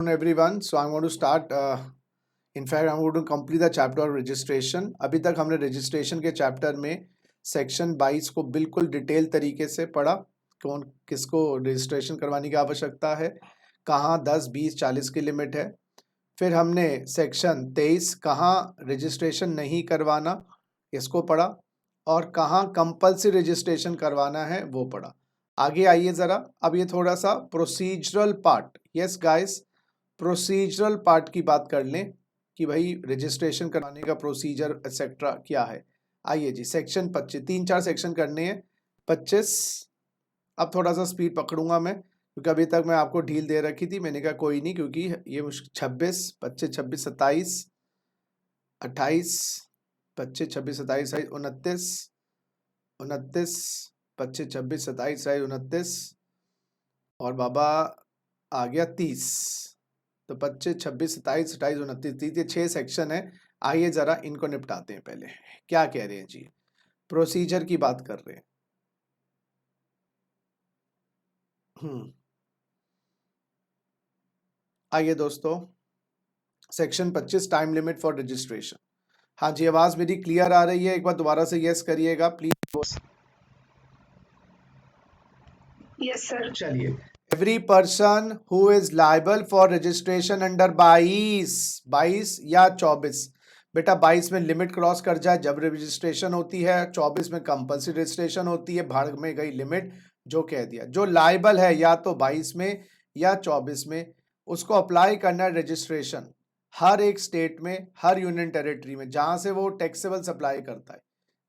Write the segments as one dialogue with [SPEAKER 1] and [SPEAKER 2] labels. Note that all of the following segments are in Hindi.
[SPEAKER 1] Everyone, so I'm going to start. In fact, I'm going to complete the chapter of registration. अभी तक हमने registration के chapter में section 22 को बिल्कुल डिटेल तरीके से पढ़ा। कौन किसको registration करवाने की आवश्यकता है, कहाँ 10, 20, 40 की लिमिट है। फिर हमने section 23 कहाँ registration नहीं करवाना इसको पढ़ा और कहाँ compulsory registration करवाना है वो पढ़ा। आगे आइए ज़रा, अब ये थोड़ा सा procedural part. Yes guys, procedural part की बात कर लें कि भाई रजिस्ट्रेशन कराने का प्रोसीजर एक्सेट्रा क्या है। आइए जी, सेक्शन 25, 3-4 सेक्शन करने हैं। 25, अब थोड़ा सा स्पीड पकड़ूंगा मैं क्योंकि अभी तक मैं आपको ढील दे रखी थी। मैंने कहा कोई नहीं, क्योंकि ये 26, 25, 26, 27, 28, 25, 26, 27, 29, 29, 25, 26, 27, 29 और बाबा आ गया 30। तो 25, 26, 27, 28, 29, 30, ये 6 सेक्शन है। आइए जरा इनको निपटाते हैं। पहले क्या कह रहे हैं जी, प्रोसीजर की बात कर रहे हैं। आइए दोस्तों, section 25 time limit for registration. हाँ जी, आवाज मेरी क्लियर आ रही है? एक बार दोबारा से यस करिएगा प्लीज।
[SPEAKER 2] Yes sir.
[SPEAKER 1] चलिए, every person who is liable for registration under 22 या 24, बेटा 22 में लिमिट क्रॉस कर जाए जब रजिस्ट्रेशन होती है, 24 में कंपल्सरी रजिस्ट्रेशन होती है, भाड़ में गई लिमिट जो कह दिया। जो लायबल है या तो 22 में या 24 में, उसको अप्लाई करना है रजिस्ट्रेशन हर एक स्टेट में, हर यूनियन टेरिटरी में जहां से वो टैक्सेबल सप्लाई करता है,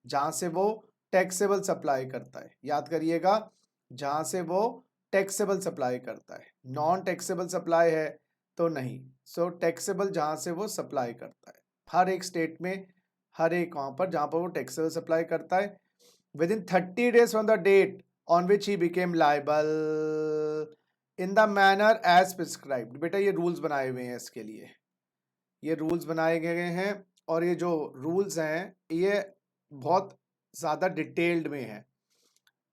[SPEAKER 1] जहां से वो टैक्सेबल सप्लाई करता है। याद करिएगा, जहां से वो टैक्सेबल सप्लाई करता है। नॉन टैक्सेबल सप्लाई है तो नहीं। सो टैक्सेबल जहां से वो सप्लाई करता है, हर एक स्टेट में, हर एक वहां पर जहां पर वो टैक्सेबल सप्लाई करता है, within 30 days from the date on which he became liable in the manner as prescribed. बेटा ये रूल्स बनाए हुए हैं इसके लिए, ये रूल्स बनाए गए हैं और ये जो रूल्स हैं ये बहुत ज़्यादा डिटेल्ड में है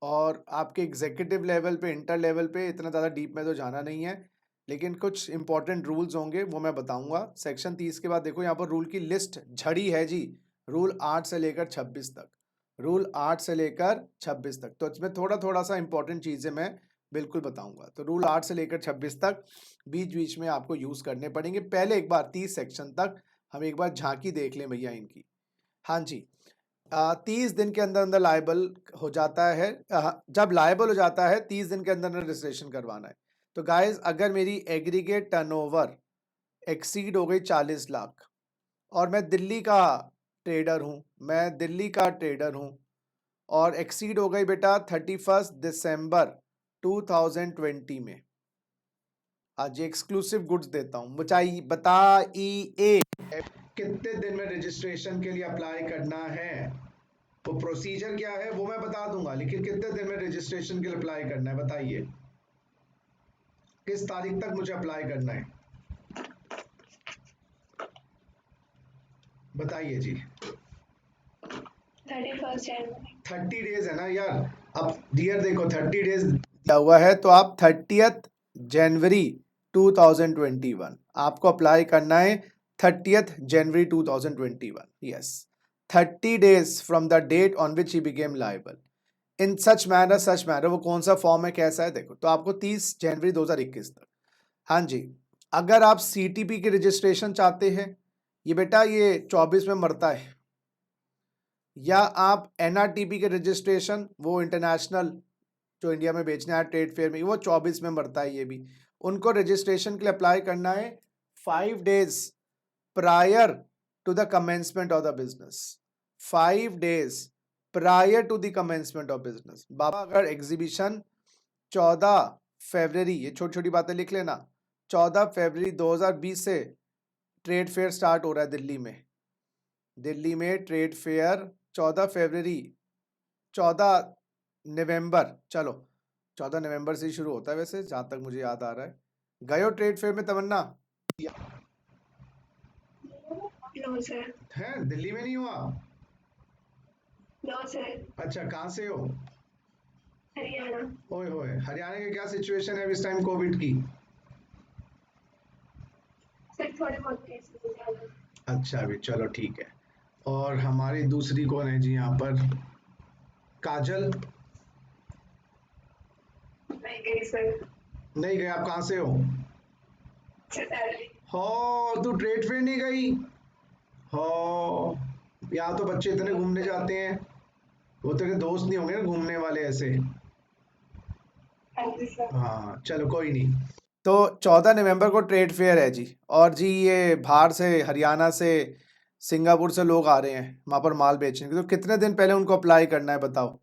[SPEAKER 1] और आपके एग्जीक्यूटिव लेवल पे, इंटर लेवल पे इतना ज़्यादा डीप में तो जाना नहीं है, लेकिन कुछ इंपॉर्टेंट रूल्स होंगे वो मैं बताऊंगा। सेक्शन 30 के बाद देखो यहाँ पर रूल की लिस्ट झड़ी है जी, रूल 8 से लेकर 26 तक, रूल 8 से लेकर 26 तक। तो इसमें थोड़ा थोड़ा सा इंपॉर्टेंट चीज़ें मैं बिल्कुल बताऊंगा। तो रूल 8 से लेकर 26 तक बीच बीच में आपको यूज़ करने पड़ेंगे। पहले एक बार 30 सेक्शन तक हम एक बार झांकी देख लें भैया इनकी। हाँ जी, 30 दिन के अंदर अंदर लायबल हो जाता है। जब लायबल हो जाता है 30 दिन के अंदर अंदर रजिस्ट्रेशन करवाना है। तो गाइस, अगर मेरी एग्रीगेट टर्नओवर एक्सीड हो गई 40 लाख और मैं दिल्ली का ट्रेडर हूं, मैं दिल्ली का ट्रेडर हूं और एक्सीड हो गई बेटा 31 दिसंबर 2020 में। आज एक्सक्लूसिव गुड्स देता हूं, बताइए कितने दिन में रजिस्ट्रेशन के लिए अप्लाई करना है। तो प्रोसीजर क्या है वो मैं बता दूंगा, लेकिन कितने दिन में रजिस्ट्रेशन के लिए अप्लाई करना है बताइए, किस तारीख तक मुझे अप्लाई करना है बताइए जी।
[SPEAKER 2] 31 जनवरी।
[SPEAKER 1] 30 डेज है ना यार। अब डियर देखो 30 डेज दिया हुआ है तो आप 30 जनवरी 2021 आपको अप्लाई करना है। 30 जनवरी 2021, yes, 30 days from the date on which he became liable in such manner. वो कौन सा फॉर्म है, कैसा है देखो। तो आपको 30 जनवरी 2021 तक। हाँ जी, अगर आप सीटीपी की रजिस्ट्रेशन चाहते हैं, ये बेटा ये 24 में मरता है, या आप एनआरटीपी के रजिस्ट्रेशन, वो इंटरनेशनल जो इंडिया में बेचने आया ट्रेड फेयर में, वो 24 में मरता है। ये भी उनको रजिस्ट्रेशन के लिए अप्लाई करना है 5 days prior to the commencement of the business. 5 days prior to the commencement of business. बाबा अगर एग्जीबिशन 14 फरवरी, ये छोटी छोटी बातें लिख लेना, 14 फरवरी 2020 से ट्रेड फेयर स्टार्ट हो रहा है दिल्ली में। दिल्ली में ट्रेड फेयर 14 फरवरी, 14 नवंबर, चलो 14 नवंबर से ही शुरू होता है वैसे, जहां तक मुझे याद आ रहा है। गए हो ट्रेड फेयर में तमन्ना?
[SPEAKER 2] No sir.
[SPEAKER 1] है दिल्ली में नहीं हुआ?
[SPEAKER 2] No sir.
[SPEAKER 1] अच्छा, कहाँ से हो?
[SPEAKER 2] हरियाणा।
[SPEAKER 1] ओए होए, हरियाणा की क्या सिचुएशन है इस टाइम कोविड की?
[SPEAKER 2] थोड़े बहुत केसेस हैं ज़्यादा।
[SPEAKER 1] अच्छा अभी चलो ठीक है। और हमारी दूसरी कौन है जी यहाँ पर? काजल।
[SPEAKER 2] नहीं गई सर।
[SPEAKER 1] नहीं गए, आप कहाँ से हो?
[SPEAKER 2] चैताली।
[SPEAKER 1] हो, तू ट्रेड फेयर नहीं गई? हो, यहाँ तो बच्चे इतने घूमने जाते हैं। वो तेरे दोस्त नहीं होंगे ना घूमने वाले ऐसे।
[SPEAKER 2] हाँ जी सर।
[SPEAKER 1] हाँ चलो कोई नहीं। तो 14 नवंबर को ट्रेड फेयर है जी। और जी ये बाहर से, हरियाणा से, सिंगापुर से लोग आ रहे हैं वहाँ पर माल बेचने के। तो कितने दिन पहले उनको अप्लाई करना है बताओ?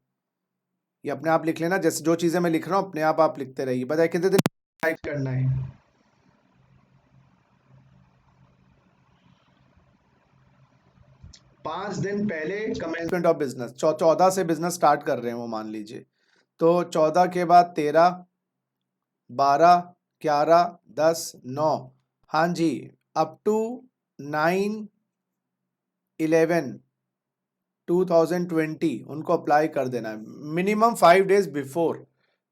[SPEAKER 1] ये अपने आप लिख लेना, जैसे जो चीज़ें मैं लिख रहा हूँ अपने आप लिखते रहिए। बताइए कितने दिन अप्लाई करना है? 5 दिन पहले कमेंसमेंट ऑफ बिजनेस। 14 से बिजनेस स्टार्ट कर रहे हैं वो, मान लीजिए। तो 14 के बाद 13, 12, 11, 10, 9, हाँ जी, अप टू 9/11/2020 उनको अप्लाई कर देना है मिनिमम 5 डेज बिफोर।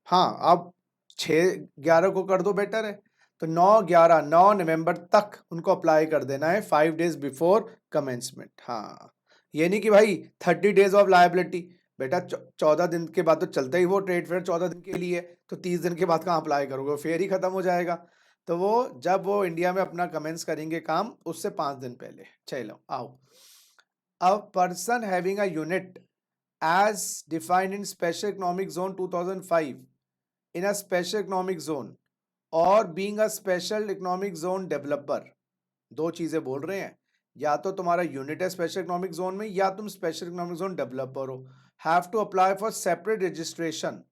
[SPEAKER 1] हाँ, अब 6/11 को कर दो, बेटर है। तो 9 नवंबर तक उनको अप्लाई कर देना है, 5 डेज बिफोर कमेंसमेंट। हाँ, ये नहीं कि भाई 30 डेज ऑफ लायबिलिटी। बेटा 14 दिन के बाद तो चलता ही वो ट्रेड फेयर 14 दिन के लिए, तो 30 दिन के बाद कहाँ अप्लाई करोगे? वो फेयर ही खत्म हो जाएगा। तो वो जब वो इंडिया में अपना कमेंस करेंगे काम, उससे 5 दिन पहले। चलो आओ। A person having a unit as defined in Special Economic Zone 2005 in a Special Economic Zone or being a Special Economic Zone developer, दो चीजें बोल रहे हैं। या तो तुम्हारा यूनिट है स्पेशल इकोनॉमिक जोन में, या तुम स्पेशल इकोनॉमिक जोन डेवलपर हो, have to apply for separate registration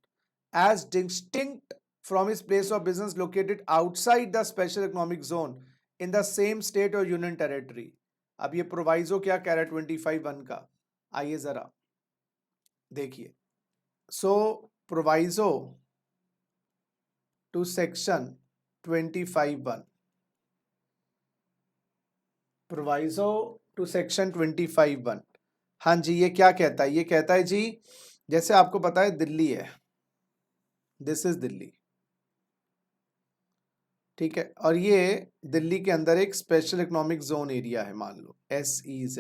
[SPEAKER 1] as distinct from his place of business located outside the special economic zone in the same state or union territory। अब ये प्रोवाइजो क्या कह रहा है 25(1) का, आइए जरा देखिए। So proviso to section 25(1), proviso to section 25(1), हाँ जी, ये क्या कहता है? ये कहता है जी, जैसे आपको पता है दिल्ली है, दिस इज दिल्ली, ठीक है, और ये दिल्ली के अंदर एक स्पेशल इकोनॉमिक जोन एरिया है, मान लो SEZ।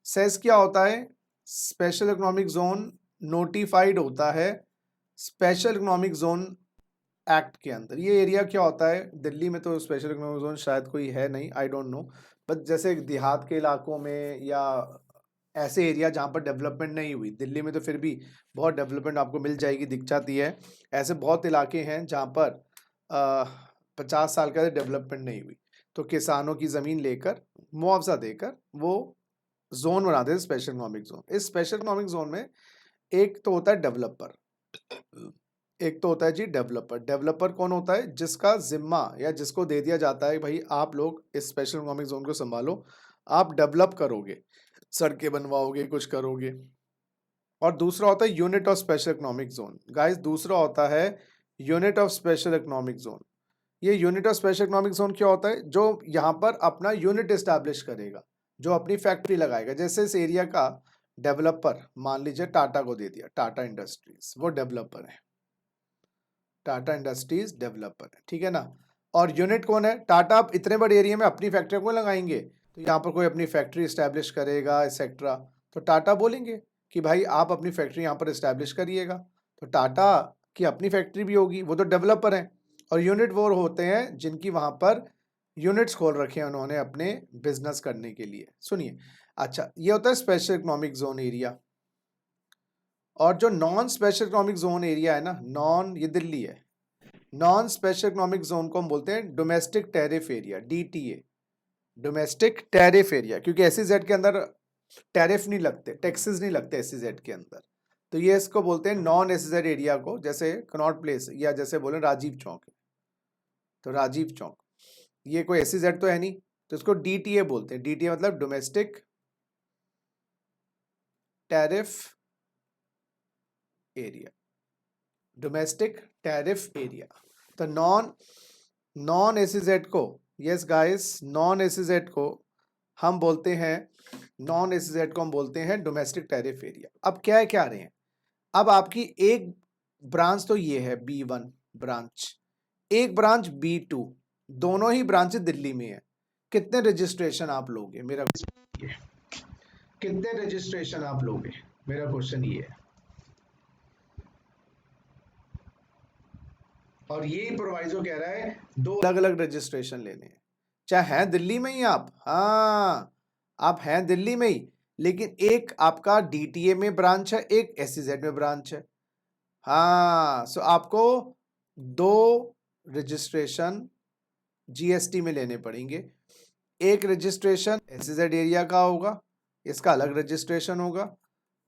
[SPEAKER 1] सेस क्या होता है? स्पेशल इकोनॉमिक जोन नोटिफाइड होता है स्पेशल इकोनॉमिक जोन एक्ट के अंदर। ये एरिया क्या होता है? दिल्ली में तो स्पेशल इकोनॉमिक जोन शायद कोई है नहीं, आई डोंट नो, बट जैसे देहात के इलाकों में या ऐसे एरिया जहाँ पर डेवलपमेंट नहीं हुई, दिल्ली में तो फिर भी बहुत डेवलपमेंट आपको मिल जाएगी, दिख जाती है। ऐसे बहुत इलाके हैं जहाँ पर 50 साल का डेवलपमेंट नहीं हुई, तो किसानों की ज़मीन लेकर मुआवजा देकर वो जोन बनाते हैं स्पेशल इकोनॉमिक जोन। इस स्पेशल इकोनॉमिक जोन में एक तो होता है डेवलपर, एक तो होता है जी डेवलपर। डेवलपर कौन होता है? जिसका जिम्मा या जिसको दे दिया जाता है भाई आप लोग इस स्पेशल इकोनॉमिक जोन को संभालो, आप डेवलप करोगे, सड़कें बनवाओगे, कुछ करोगे। और दूसरा होता है unit of special economic zone. Guys, दूसरा होता है unit of special economic zone. ये unit of special economic zone क्या होता है? जो यहाँ पर अपना यूनिट एस्टैब्लिश करेगा, जो अपनी फैक्ट्री लगाएगा। जैसे इस एरिया का डेवलपर मान लीजिए टाटा को दे दिया, टाटा इंडस्ट्रीज, वो डेवलपर है, टाटा इंडस्ट्रीज डेवलपर है, ठीक है ना। और यूनिट कौन है? टाटा आप इतने बड़े एरिया में अपनी फैक्ट्री को लगाएंगे, तो यहाँ पर कोई अपनी फैक्ट्री इस्टेब्लिश करेगा एक्सेट्रा, तो टाटा बोलेंगे कि भाई आप अपनी फैक्ट्री यहाँ पर इस्टेब्लिश करिएगा। तो टाटा की अपनी फैक्ट्री भी होगी, वो तो डेवलपर है। और यूनिट वो होते हैं जिनकी वहाँ पर यूनिट्स खोल रखे हैं उन्होंने अपने बिजनेस करने के लिए। सुनिए, अच्छा, ये होता है स्पेशल इकोनॉमिक जोन एरिया। और जो non special economic zone area है ना, नॉन, ये दिल्ली है, नॉन स्पेशल इकोनॉमिक जोन को हम बोलते हैं domestic tariff area, DTA, domestic tariff area, क्योंकि SEZ के अंदर टैरिफ नहीं लगते, टैक्सेस नहीं लगते SEZ के अंदर। तो ये इसको बोलते हैं नॉन SEZ एरिया को, जैसे कनॉट प्लेस या जैसे बोले राजीव चौक है, तो राजीव चौक, ये कोई SEZ तो है नहीं, तो इसको DTA बोलते हैं। DTA मतलब domestic tariff area, domestic tariff area. तो नॉन SEZ को, यस गाइस, नॉन SEZ को हम बोलते हैं, नॉन SEZ को हम बोलते हैं डोमेस्टिक टैरिफ एरिया। अब क्या है, क्या रहे हैं? अब आपकी एक ब्रांच तो ये है B1 ब्रांच, एक ब्रांच B2, दोनों ही ब्रांचेस दिल्ली में है, कितने रजिस्ट्रेशन आप लोगे? मेरा ये कितने रजिस्ट्रेशन आप लोगे, मेरा क्वेश्चन ये है। और यही प्रोवाइजो कह रहा है 2 अलग अलग रजिस्ट्रेशन लेने हैं, चाहे हैं दिल्ली में ही आप, हाँ आप हैं दिल्ली में ही, लेकिन एक आपका डीटीए में ब्रांच है, एक एसईजेड में ब्रांच है। हाँ, सो आपको 2 रजिस्ट्रेशन जीएसटी में लेने पड़ेंगे। एक रजिस्ट्रेशन एसईजेड एरिया का होगा, इसका अलग रजिस्ट्रेशन होगा,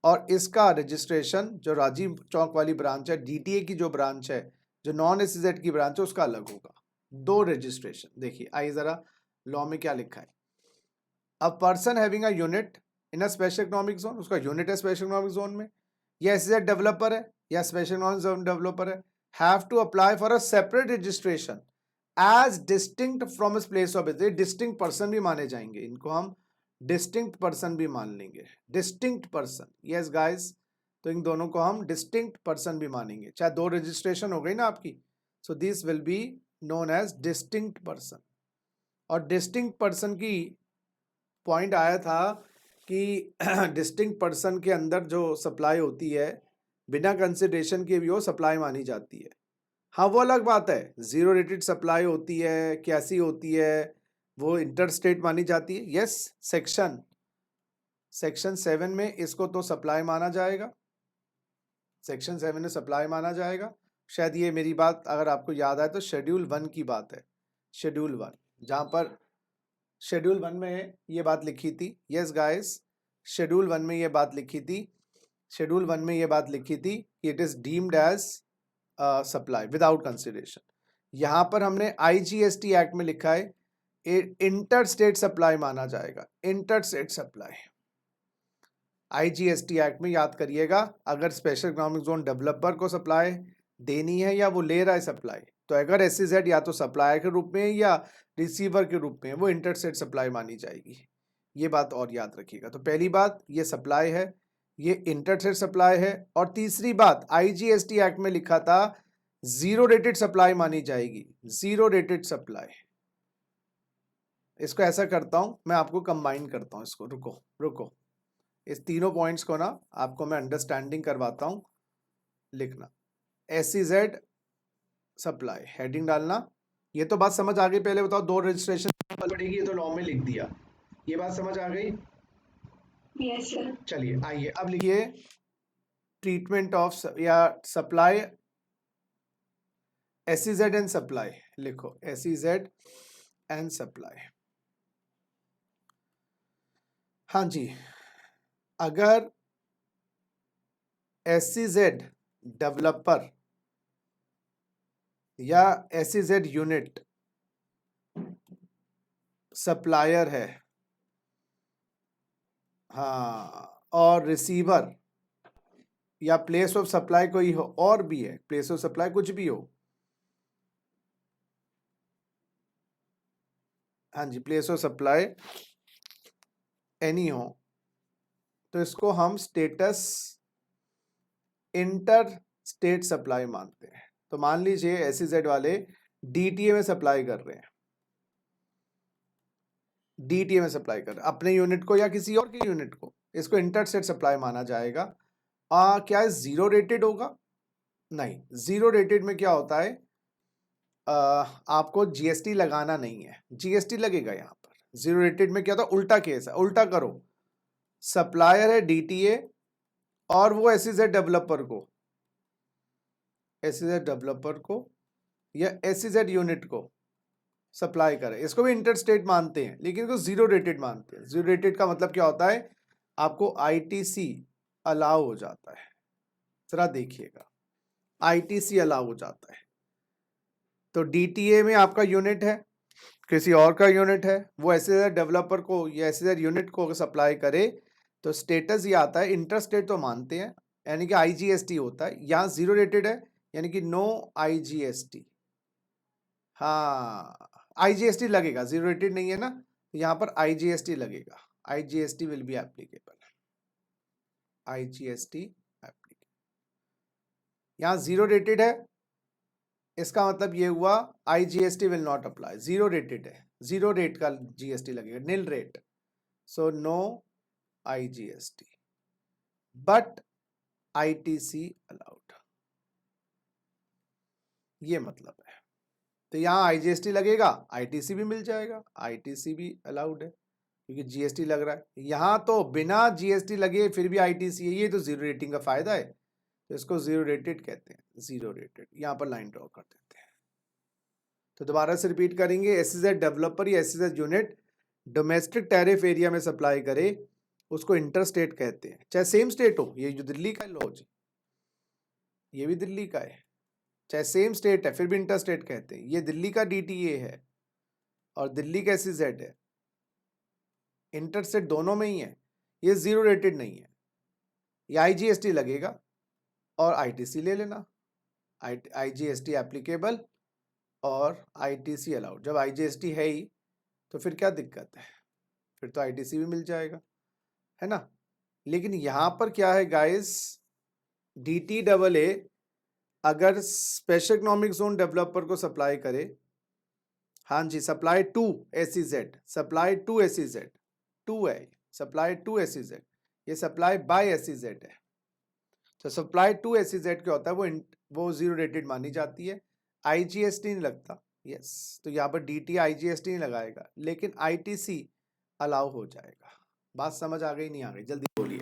[SPEAKER 1] और इसका रजिस्ट्रेशन जो राजीव चौक वाली ब्रांच है, डीटीए की जो ब्रांच है, जो नॉन एसईजेड की ब्रांच है, उसका अलग होगा। 2 रजिस्ट्रेशन। देखिए आइए जरा लॉ में क्या लिखा है। A person having a unit in a special economic zone, उसका यूनिट है स्पेशल इकोनॉमिक जोन में, या एसईजेड डेवलपर है या स्पेशल इकोनॉमिक जोन डेवलपर है, have to apply for a separate registration as distinct from his place of business. Distinct person भी माने जाएंगे, इनको हम डिस्टिंक्ट पर्सन भी मान लेंगे। डिस्टिंक्ट पर्सन, यस गाइस, तो इन दोनों को हम डिस्टिंक्ट पर्सन भी मानेंगे, चाहे 2 रजिस्ट्रेशन हो गई ना आपकी, so this will be known as distinct person. और डिस्टिंक्ट पर्सन की पॉइंट आया था कि डिस्टिंक्ट पर्सन के अंदर जो सप्लाई होती है बिना कंसिडरेशन के भी वो सप्लाई मानी जाती है। हाँ वो अलग बात है, जीरो रेटेड सप्लाई होती है, कैसी होती है, वो इंटर स्टेट मानी जाती है। यस, सेक्शन 7 में इसको तो सप्लाई माना जाएगा, सेक्शन 7 में सप्लाई माना जाएगा। शायद ये मेरी बात अगर आपको याद आए तो शेड्यूल 1 की बात है, शेड्यूल 1, जहाँ पर शेड्यूल 1 में ये बात लिखी थी। यस गाइस, शेड्यूल 1 में ये बात लिखी थी, शेड्यूल 1 में ये बात लिखी थी कि it is deemed as supply without consideration. यहाँ पर हमने आईजीएसटी एक्ट में लिखा है इंटर स्टेट सप्लाई माना जाएगा, inter state supply. IGST act में याद करिएगा, अगर स्पेशल इकोनॉमिक जोन डेवलपर को सप्लाई देनी है या वो ले रहा है सप्लाई, तो अगर एसईजेड या तो सप्लायर के रूप में या रिसीवर के रूप में, वो इंटर स्टेट सप्लाई मानी जाएगी। ये बात और याद रखिएगा। तो पहली बात ये सप्लाई है, ये इंटर स्टेट सप्लाई है। और तीसरी बात, आईजीएसटी एक्ट में लिखा था जीरो रेटेड सप्लाई मानी जाएगी, जीरो रेटेड सप्लाई। इसको ऐसा करता हूं, मैं आपको कंबाइन करता हूं इसको, रुको रुको, इस तीनों पॉइंट्स को ना आपको मैं अंडरस्टैंडिंग करवाता हूं। लिखना एसईजेड सप्लाई, हेडिंग डालना। ये तो बात समझ आ गई, पहले बताओ 2 रजिस्ट्रेशन पड़ेगी, ये तो लॉ में लिख दिया, ये बात समझ आ गई।
[SPEAKER 2] Yes sir.
[SPEAKER 1] चलिए आइए अब लिखिए ट्रीटमेंट ऑफ या सप्लाई, एसईजेड एंड सप्लाई। लिखो एसईजेड एंड सप्लाई। हाँ जी, अगर एसईजेड डेवलपर या एसईजेड यूनिट सप्लायर है, हाँ, और रिसीवर या प्लेस ऑफ सप्लाई कोई हो और भी है, प्लेस ऑफ सप्लाई कुछ भी हो, हाँ जी, प्लेस ऑफ सप्लाई एनी हो, तो इसको हम स्टेटस इंटर स्टेट सप्लाई मानते हैं। तो मान लीजिए एसईजेड वाले डीटीए में सप्लाई कर रहे हैं, डीटीए में सप्लाई कर रहे हैं अपने यूनिट को या किसी और के यूनिट को, इसको इंटर स्टेट सप्लाई माना जाएगा। क्या जीरो रेटेड होगा? नहीं, जीरो रेटेड में क्या होता है, आपको जीएसटी लगाना नहीं है, जीएसटी लगेगा यहाँ पर। जीरो रेटेड में क्या होता है, उल्टा केस है, उल्टा करो, सप्लायर है डीटीए और वो एसईजेड डेवलपर को, एसईजेड डेवलपर को या एसईजेड यूनिट को सप्लाई करे, इसको भी इंटर स्टेट मानते हैं, लेकिन इसको जीरो रेटेड मानते हैं। जीरो रेटेड का मतलब क्या होता है, आपको आईटीसी अलाउ हो जाता है। जरा देखिएगा, आईटीसी अलाउ हो जाता है। तो डीटीए में आपका यूनिट है, किसी और का यूनिट है, वो एसईजेड डेवलपर को या एसईजेड यूनिट को सप्लाई करे, तो स्टेटस ये आता है, इंटर स्टेट तो मानते हैं, यानी कि आईजीएसटी होता है। यहाँ जीरो रेटेड है यानी कि नो आईजीएसटी। हाँ, आईजीएसटी लगेगा, जीरो रेटेड नहीं है ना, यहाँ पर आईजीएसटी लगेगा, IGST will be applicable, IGST applicable. यहाँ जीरो रेटेड है, इसका मतलब ये हुआ IGST will not apply, zero rated है, जीरो रेट का GST लगेगा, nil rate, so no IGST but ITC allowed, ये मतलब है। तो यहाँ IGST लगेगा, ITC भी मिल जाएगा, ITC भी अलाउड है क्योंकि GST लग रहा है। यहाँ तो बिना GST लगे फिर भी ITC है, ये तो जीरो रेटिंग का फायदा है, तो इसको जीरो रेटेड कहते हैं, जीरो रेटेड। यहाँ पर लाइन ड्रॉ कर देते हैं। तो दोबारा से रिपीट करेंगे, SEZ डेवलपर या SEZ unit domestic tariff area में सप्लाई करे उसको इंटर स्टेट कहते हैं, चाहे सेम स्टेट हो, ये जो दिल्ली का लॉ जी, ये भी दिल्ली का है, चाहे सेम स्टेट है फिर भी इंटर स्टेट कहते हैं। ये दिल्ली का DTA है और दिल्ली का SEZ है, इंटर स्टेट दोनों में ही है, ये जीरो रेटेड नहीं है, ये IGST लगेगा और ITC ले लेना, IGST एप्लीकेबल और ITC अलाउड। जब IGST है ही तो फिर क्या दिक्कत है, फिर तो ITC भी मिल जाएगा, है ना। लेकिन यहाँ पर क्या है गाइस, DTAA अगर स्पेशल इकोनॉमिक जोन डेवलपर को सप्लाई करे, हाँ जी, supply to SEZ, supply to SEZ, to है, सप्लाई टू SEZ, ये सप्लाई बाय SEZ है। तो सप्लाई टू SEZ क्या होता है, वो जीरो रेटेड मानी जाती है, IGST नहीं लगता, यस। तो यहाँ पर DTA IGST नहीं लगाएगा, लेकिन ITC अलाउ हो जाएगा। बात समझ आ गई नहीं आ गई, जल्दी बोलिए।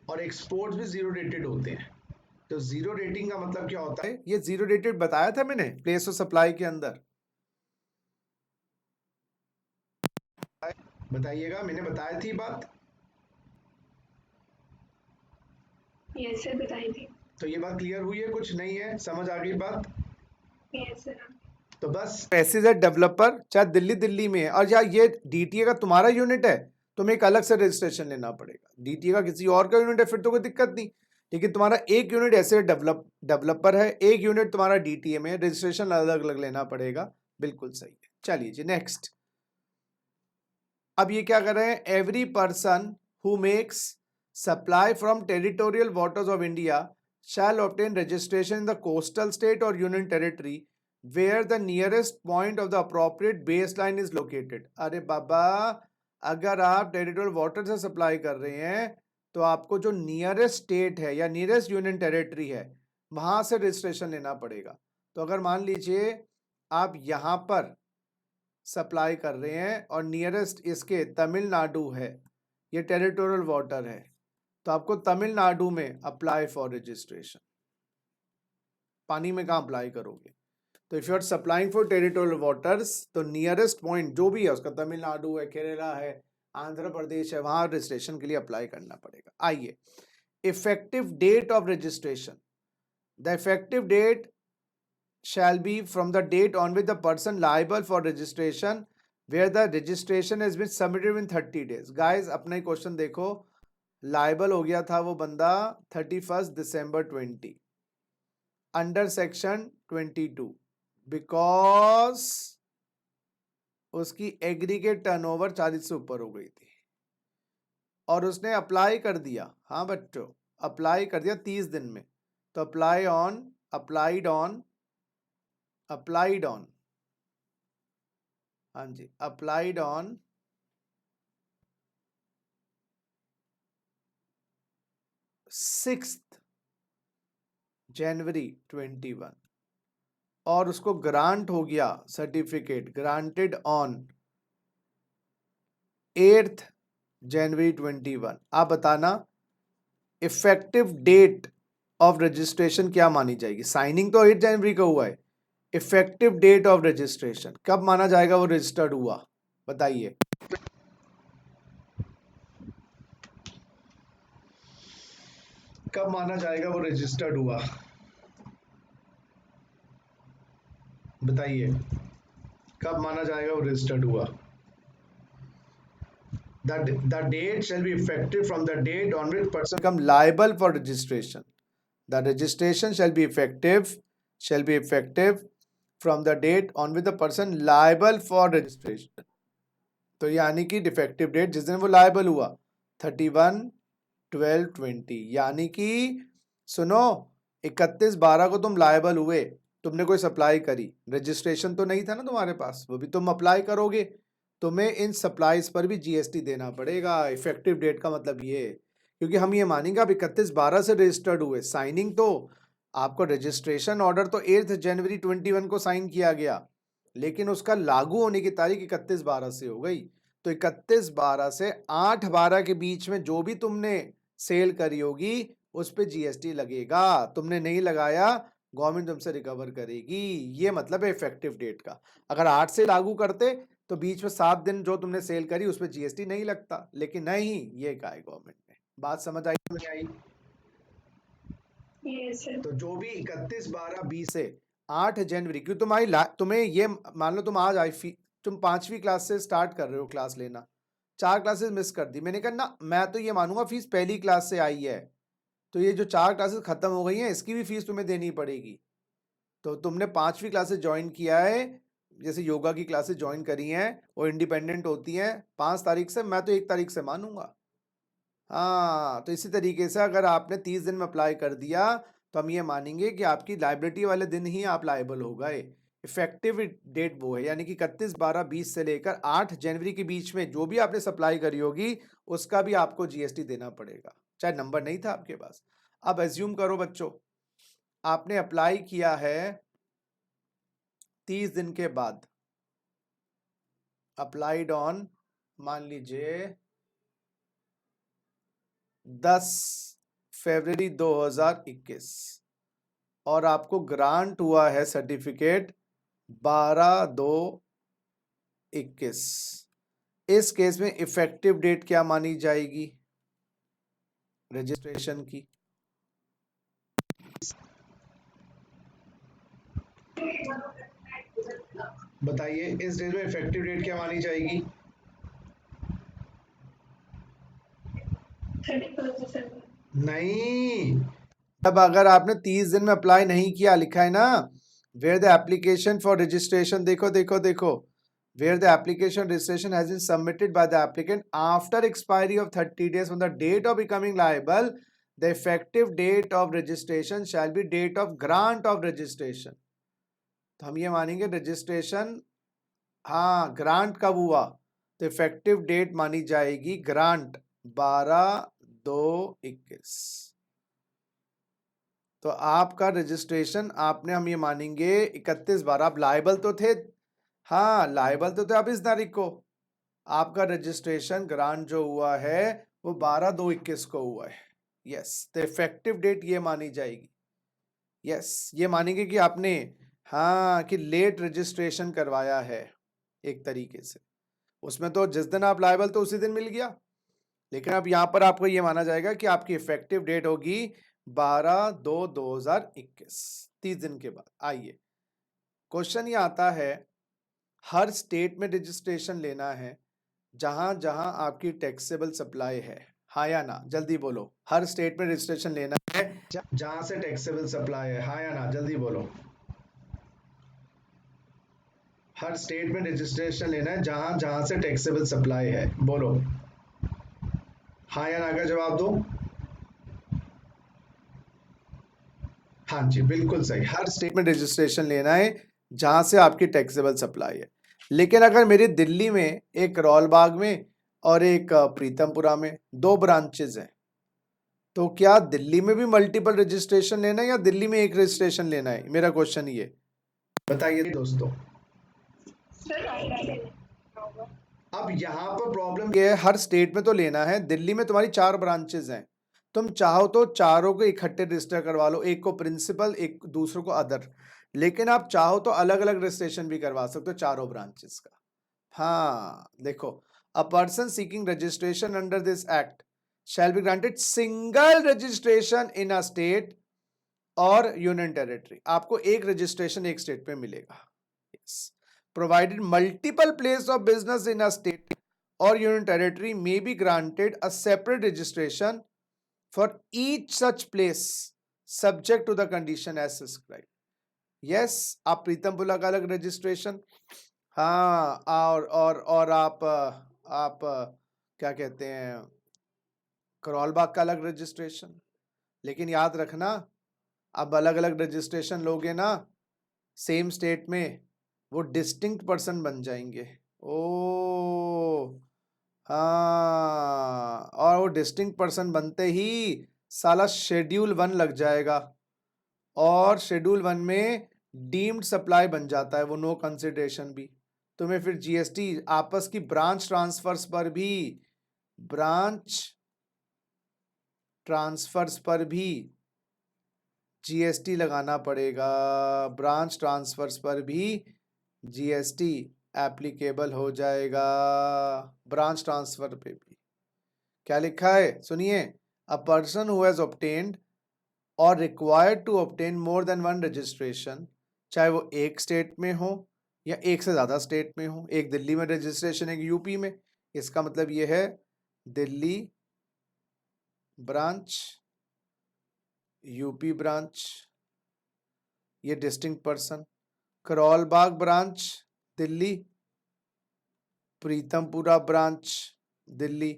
[SPEAKER 1] और एक्सपोर्ट्स भी जीरो रेटेड होते हैं, तो जीरो रेटिंग का मतलब क्या होता है, ये जीरो रेटेड बताया था मैंने प्लेस ऑफ सप्लाई के अंदर, बताइएगा, मैंने बताई थी बात,
[SPEAKER 2] यस सर, बताई थी।
[SPEAKER 1] तो ये बात क्लियर हुई है, कुछ नहीं है, समझ आ गई बात।
[SPEAKER 2] Yes sir.
[SPEAKER 1] तो बस SEZ डेवलपर चाहे दिल्ली में है, और या ये DTA का तुम्हारा यूनिट है, तुम्हें एक अलग से रजिस्ट्रेशन लेना पड़ेगा, DTA का किसी और का यूनिट है फिर तो कोई दिक्कत नहीं, लेकिन तुम्हारा एक यूनिट ऐसे डेवलपर है, एक यूनिट तुम्हारा DTA में, रजिस्ट्रेशन अलग अलग लेना पड़ेगा, बिल्कुल सही है। चलिए जी नेक्स्ट, अब ये क्या कर रहे हैं, every person who makes supply from territorial waters of India shall obtain registration in the coastal state or union territory where the nearest point of the appropriate baseline is located। अरे बाबा, अगर आप टेरिटोरियल वाटर से सप्लाई कर रहे हैं तो आपको जो नियरेस्ट स्टेट है या नियरेस्ट यूनियन टेरिटरी है वहां से रजिस्ट्रेशन लेना पड़ेगा। तो अगर मान लीजिए आप यहाँ पर सप्लाई कर रहे हैं और नियरेस्ट इसके तमिलनाडु है, ये टेरिटोरियल वाटर है, तो आपको तमिलनाडु में अप्लाई फॉर रजिस्ट्रेशन, पानी में कहाँ अप्लाई करोगे, तो if you are supplying for territorial waters तो नियरेस्ट पॉइंट जो भी है उसका, तमिलनाडु है, केरला है, आंध्र प्रदेश है, वहां रजिस्ट्रेशन के लिए अप्लाई करना पड़ेगा। आइए, effective date of registration, the effective date shall be from the date on which the person liable for registration where the registration has been submitted in 30 days। guys अपना ही क्वेश्चन देखो, लाइबल हो गया था वो बंदा 31 दिसंबर 20 अंडर सेक्शन 22 बिकॉज उसकी एग्रीगेट टर्नओवर 40 से ऊपर हो गई थी और उसने अप्लाई कर दिया, हाँ बच्चों अप्लाई कर दिया 30 दिन में, तो अप्लाइड ऑन, हाँ जी, अप्लाइड ऑन 6 जनवरी 21 और उसको ग्रांट हो गया सर्टिफिकेट, ग्रांटेड ऑन 8 जनवरी 21। आप बताना इफेक्टिव डेट ऑफ रजिस्ट्रेशन क्या मानी जाएगी, साइनिंग तो 8 जनवरी का हुआ है, इफेक्टिव डेट ऑफ रजिस्ट्रेशन कब माना जाएगा वो रजिस्टर्ड हुआ, बताइए। कब माना जाएगा वो रजिस्टर्ड हुआ, बताइए कब माना जाएगा वो रजिस्टर्ड हुआ। The date shall be effective from the date on which person become liable for registration। The registration shall be effective from the date on which the person liable for registration। तो यानी कि डिफेक्टिव डेट जिस दिन वो लायबल हुआ 31/12/20, यानी कि सुनो, 31/12 को तुम लायबल हुए, तुमने कोई सप्लाई करी, रजिस्ट्रेशन तो नहीं था ना तुम्हारे पास, वो भी तुम अप्लाई करोगे, तुम्हें इन सप्लाईज पर भी जीएसटी देना पड़ेगा। इफेक्टिव डेट का मतलब ये है, क्योंकि हम ये मानेंगे आप 31/12 से रजिस्टर्ड हुए, साइनिंग तो आपको रजिस्ट्रेशन ऑर्डर तो 8 जनवरी 21 को साइन किया गया, लेकिन उसका लागू होने की तारीख 31/12 से हो गई। तो 31/12 से 8/12 के बीच में जो भी तुमने सेल करी होगी उस पे जीएसटी लगेगा। तुमने नहीं लगाया, गवर्नमेंट तुमसे रिकवर करेगी। ये मतलब है इफेक्टिव डेट का। अगर 8 से लागू करते तो बीच में 7 दिन जो तुमने सेल करी उस पे जीएसटी नहीं लगता, लेकिन नहीं, ये कहा है गवर्नमेंट ने। बात समझ आई नहीं आई?
[SPEAKER 2] Yes sir.
[SPEAKER 1] तो जो भी 31/12/20 से 8 जनवरी, क्यों तुम्हें ये मान लो तुम आज तुम 5वीं क्लास से स्टार्ट कर रहे हो क्लास लेना, 4 क्लासेस मिस कर दी, मैंने कहा ना मैं तो ये मानूंगा फीस पहली क्लास से आई है, तो ये जो 4 क्लासेस खत्म हो गई हैं इसकी भी फीस तुम्हें देनी पड़ेगी। तो तुमने 5वीं क्लासेस ज्वाइन किया है, जैसे योगा की क्लासेस ज्वाइन करी हैं, वो इंडिपेंडेंट होती हैं 5 तारीख से, मैं तो 1 तारीख से मानूंगा। हाँ, तो इसी तरीके से अगर आपने 30 दिन में अप्लाई कर दिया तो हम ये मानेंगे कि आपकी लाइबिलिटी वाले दिन ही आप लाइबल हो गए। इफेक्टिव डेट वो है, यानी कि 31/12/20 से लेकर 8 जनवरी के बीच में जो भी आपने सप्लाई करी होगी उसका भी आपको जीएसटी देना पड़ेगा, चाहे नंबर नहीं था आपके पास। अब एज्यूम करो बच्चों, आपने अप्लाई किया है 30 दिन के बाद, अप्लाइड ऑन मान लीजिए 10 फरवरी 2021 और आपको ग्रांट हुआ है सर्टिफिकेट 12/2/21। इस केस में इफेक्टिव डेट क्या मानी जाएगी रजिस्ट्रेशन की? बताइए, इस डेट में इफेक्टिव डेट क्या मानी जाएगी?
[SPEAKER 2] 31 दिसंबर।
[SPEAKER 1] नहीं, अब अगर आपने 30 दिन में अप्लाई नहीं किया, लिखा है ना where the application for registration, देखो देखो देखो, where the application registration has been submitted by the applicant after expiry of 30 days from the date of becoming liable, the effective date of registration shall be date of grant of registration। तो हम ये मानेंगे रजिस्ट्रेशन, हाँ ग्रांट कब हुआ, तो इफेक्टिव डेट मानी जाएगी ग्रांट 12/2/21। तो आपका रजिस्ट्रेशन आपने, हम ये मानेंगे 31/12, आप लायबल तो थे, हाँ लायबल तो थे आप इस तारीख को, आपका रजिस्ट्रेशन ग्रांट जो हुआ है वो 12/2/21 को हुआ है। यस, तो इफेक्टिव डेट ये मानी जाएगी। यस, ये मानेंगे कि आपने, हाँ कि लेट रजिस्ट्रेशन करवाया है एक तरीके से, उसमें तो जिस दिन आप लायबल तो उसी दिन मिल गया, लेकिन अब यहाँ पर आपको ये माना जाएगा कि आपकी इफेक्टिव डेट होगी 12/2/2021, 30 दिन के बाद। आइए, क्वेश्चन ये आता है, हर स्टेट में रजिस्ट्रेशन लेना है जहां जहां आपकी टैक्सेबल सप्लाई है, हाँ या ना, जल्दी बोलो। हर स्टेट में रजिस्ट्रेशन लेना है जहां से टैक्सेबल सप्लाई है, हाँ या ना, जल्दी बोलो। हर स्टेट में रजिस्ट्रेशन लेना है जहां जहां से टैक्सेबल सप्लाई है, बोलो हाँ या ना का जवाब दो। हाँ जी, बिल्कुल सही, हर स्टेट में रजिस्ट्रेशन लेना है जहां से आपकी टैक्सेबल सप्लाई है। लेकिन अगर मेरे दिल्ली में एक करोल बाग में और एक प्रीतमपुरा में 2 ब्रांचेज हैं, तो क्या दिल्ली में भी मल्टीपल रजिस्ट्रेशन लेना है या दिल्ली में एक रजिस्ट्रेशन लेना है? मेरा क्वेश्चन ये बताइए दोस्तों।
[SPEAKER 2] सर होगा।
[SPEAKER 1] अब यहाँ पर प्रॉब्लम ये है, हर स्टेट में तो लेना है, दिल्ली में तुम्हारी 4 ब्रांचेज हैं, तुम चाहो तो चारों को इकट्ठे रजिस्टर करवा लो, एक को प्रिंसिपल, एक दूसरों को अदर, लेकिन आप चाहो तो अलग अलग रजिस्ट्रेशन भी करवा सकते हो चारों ब्रांचेस का। हाँ देखो, a person seeking registration under this act shall be granted single registration in a state और यूनियन टेरिटरी। आपको एक रजिस्ट्रेशन एक स्टेट पे मिलेगा। yes. Provided multiple place of business in a state or union territory may be granted a separate registration for each such place subject to the condition as prescribed। yes, आप प्रीतमपुरा का अलग रजिस्ट्रेशन, हाँ और आप क्या कहते हैं, करोल बाग का अलग रजिस्ट्रेशन, लेकिन याद रखना, अब अलग अलग रजिस्ट्रेशन लोगे ना सेम स्टेट में, वो डिस्टिंक्ट पर्सन बन जाएंगे। ओ हाँ, और वो डिस्टिंक्ट पर्सन बनते ही साला शेड्यूल 1 लग जाएगा, और शेड्यूल 1 में डीम्ड सप्लाई बन जाता है वो, नो कंसिडरेशन भी। तुम्हें फिर जीएसटी आपस की ब्रांच ट्रांसफर्स पर भी, ब्रांच ट्रांसफर्स पर भी जीएसटी लगाना पड़ेगा, ब्रांच ट्रांसफर्स पर भी जीएसटी एप्लीकेबल हो जाएगा, ब्रांच ट्रांसफर पे भी। क्या लिखा है सुनिए, a person who has obtained और required to obtain more than one registration, चाहे वो एक स्टेट में हो या एक से ज़्यादा स्टेट में हो, एक दिल्ली में रजिस्ट्रेशन, एक यूपी में, इसका मतलब ये है दिल्ली ब्रांच, यूपी ब्रांच, ये distinct person, Karol Bagh branch Delhi, Pitampura branch Delhi,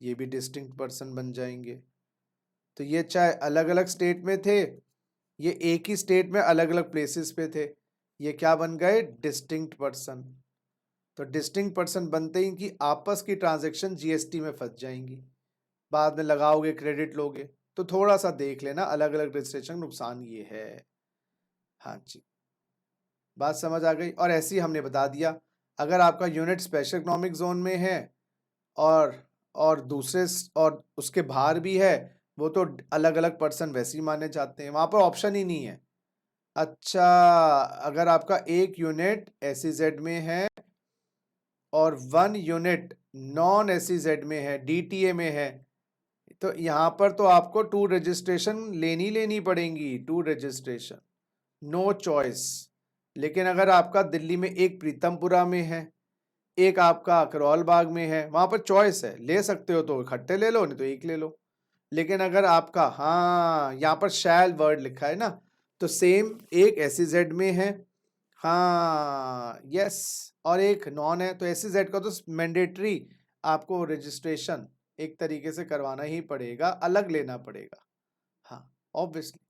[SPEAKER 1] ये भी डिस्टिंक्ट पर्सन बन जाएंगे। तो ये चाहे अलग अलग स्टेट में थे, ये एक ही स्टेट में अलग अलग प्लेसेस पे थे, ये क्या बन गए, डिस्टिंक्ट पर्सन। तो डिस्टिंक्ट पर्सन बनते ही इनकी आपस की ट्रांजैक्शन जीएसटी में फंस जाएंगी, बाद में लगाओगे क्रेडिट लोगे, तो थोड़ा सा देख लेना अलग अलग रजिस्ट्रेशन नुकसान ये है। हाँ जी, बात समझ आ गई। और ऐसे ही हमने बता दिया, अगर आपका यूनिट स्पेशल इकोनॉमिक जोन में है और दूसरे और उसके बाहर भी है, वो तो अलग अलग पर्सन वैसे ही माने जाते हैं, वहाँ पर ऑप्शन ही नहीं है। अच्छा, अगर आपका एक यूनिट एसईजेड में है और 1 यूनिट नॉन एसईजेड में है, डीटीए में है, तो यहाँ पर तो आपको 2 रजिस्ट्रेशन लेनी पड़ेंगी, 2 रजिस्ट्रेशन, नो चॉइस। लेकिन अगर आपका दिल्ली में एक प्रीतमपुरा में है, एक आपका करौल बाग में है, वहाँ पर चॉइस है, ले सकते हो तो इकट्ठे ले लो, नहीं तो एक ले लो। लेकिन अगर आपका, हाँ यहाँ पर शैल वर्ड लिखा है ना, तो सेम एक एसईजेड में है, हाँ यस, और एक नॉन है, तो एसईजेड का तो मैंडेटरी आपको रजिस्ट्रेशन एक तरीके से करवाना ही पड़ेगा, अलग लेना पड़ेगा। हाँ ऑब्वियसली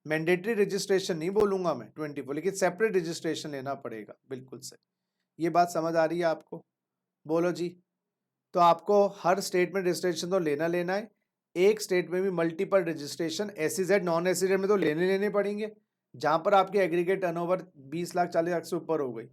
[SPEAKER 1] मैंडेटरी रजिस्ट्रेशन नहीं बोलूंगा मैं 24, लेकिन सेपरेट रजिस्ट्रेशन लेना पड़ेगा, बिल्कुल सही। ये बात समझ आ रही है आपको? बोलो जी। तो आपको हर स्टेट में रजिस्ट्रेशन तो लेना है, एक स्टेट में भी multiple registration, SEZ non SEZ में तो लेने पड़ेंगे, जहां पर आपके एग्रीगेट टर्नओवर 20 लाख 40 लाख से ऊपर हो गई।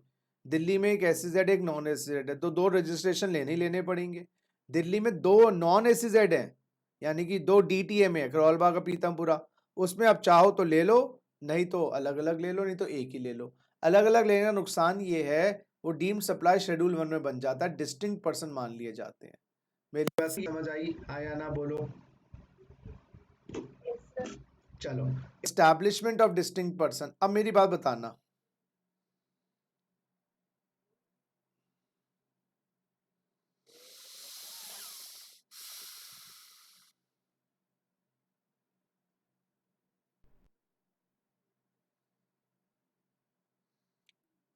[SPEAKER 1] दिल्ली में एक एसईजेड एक नॉन एसईजेड है, तो 2 रजिस्ट्रेशन लेने पड़ेंगे। दिल्ली में 2 नॉन एसईजेड है, यानी कि 2 डीटीए में है, करौलबाग का पीतमपुरा, उसमें आप चाहो तो ले लो, नहीं तो अलग अलग ले लो, नहीं तो एक ही ले लो। अलग अलग लेने का नुकसान ये है, वो डीम्ड सप्लाई शेड्यूल 1 में बन जाता है, डिस्टिंक्ट पर्सन मान लिए जाते हैं। मेरी बात समझ आई, आया ना, बोलो।
[SPEAKER 2] Yes, sir.
[SPEAKER 1] चलो, एस्टैब्लिशमेंट ऑफ डिस्टिंक्ट पर्सन। अब मेरी बात बताना,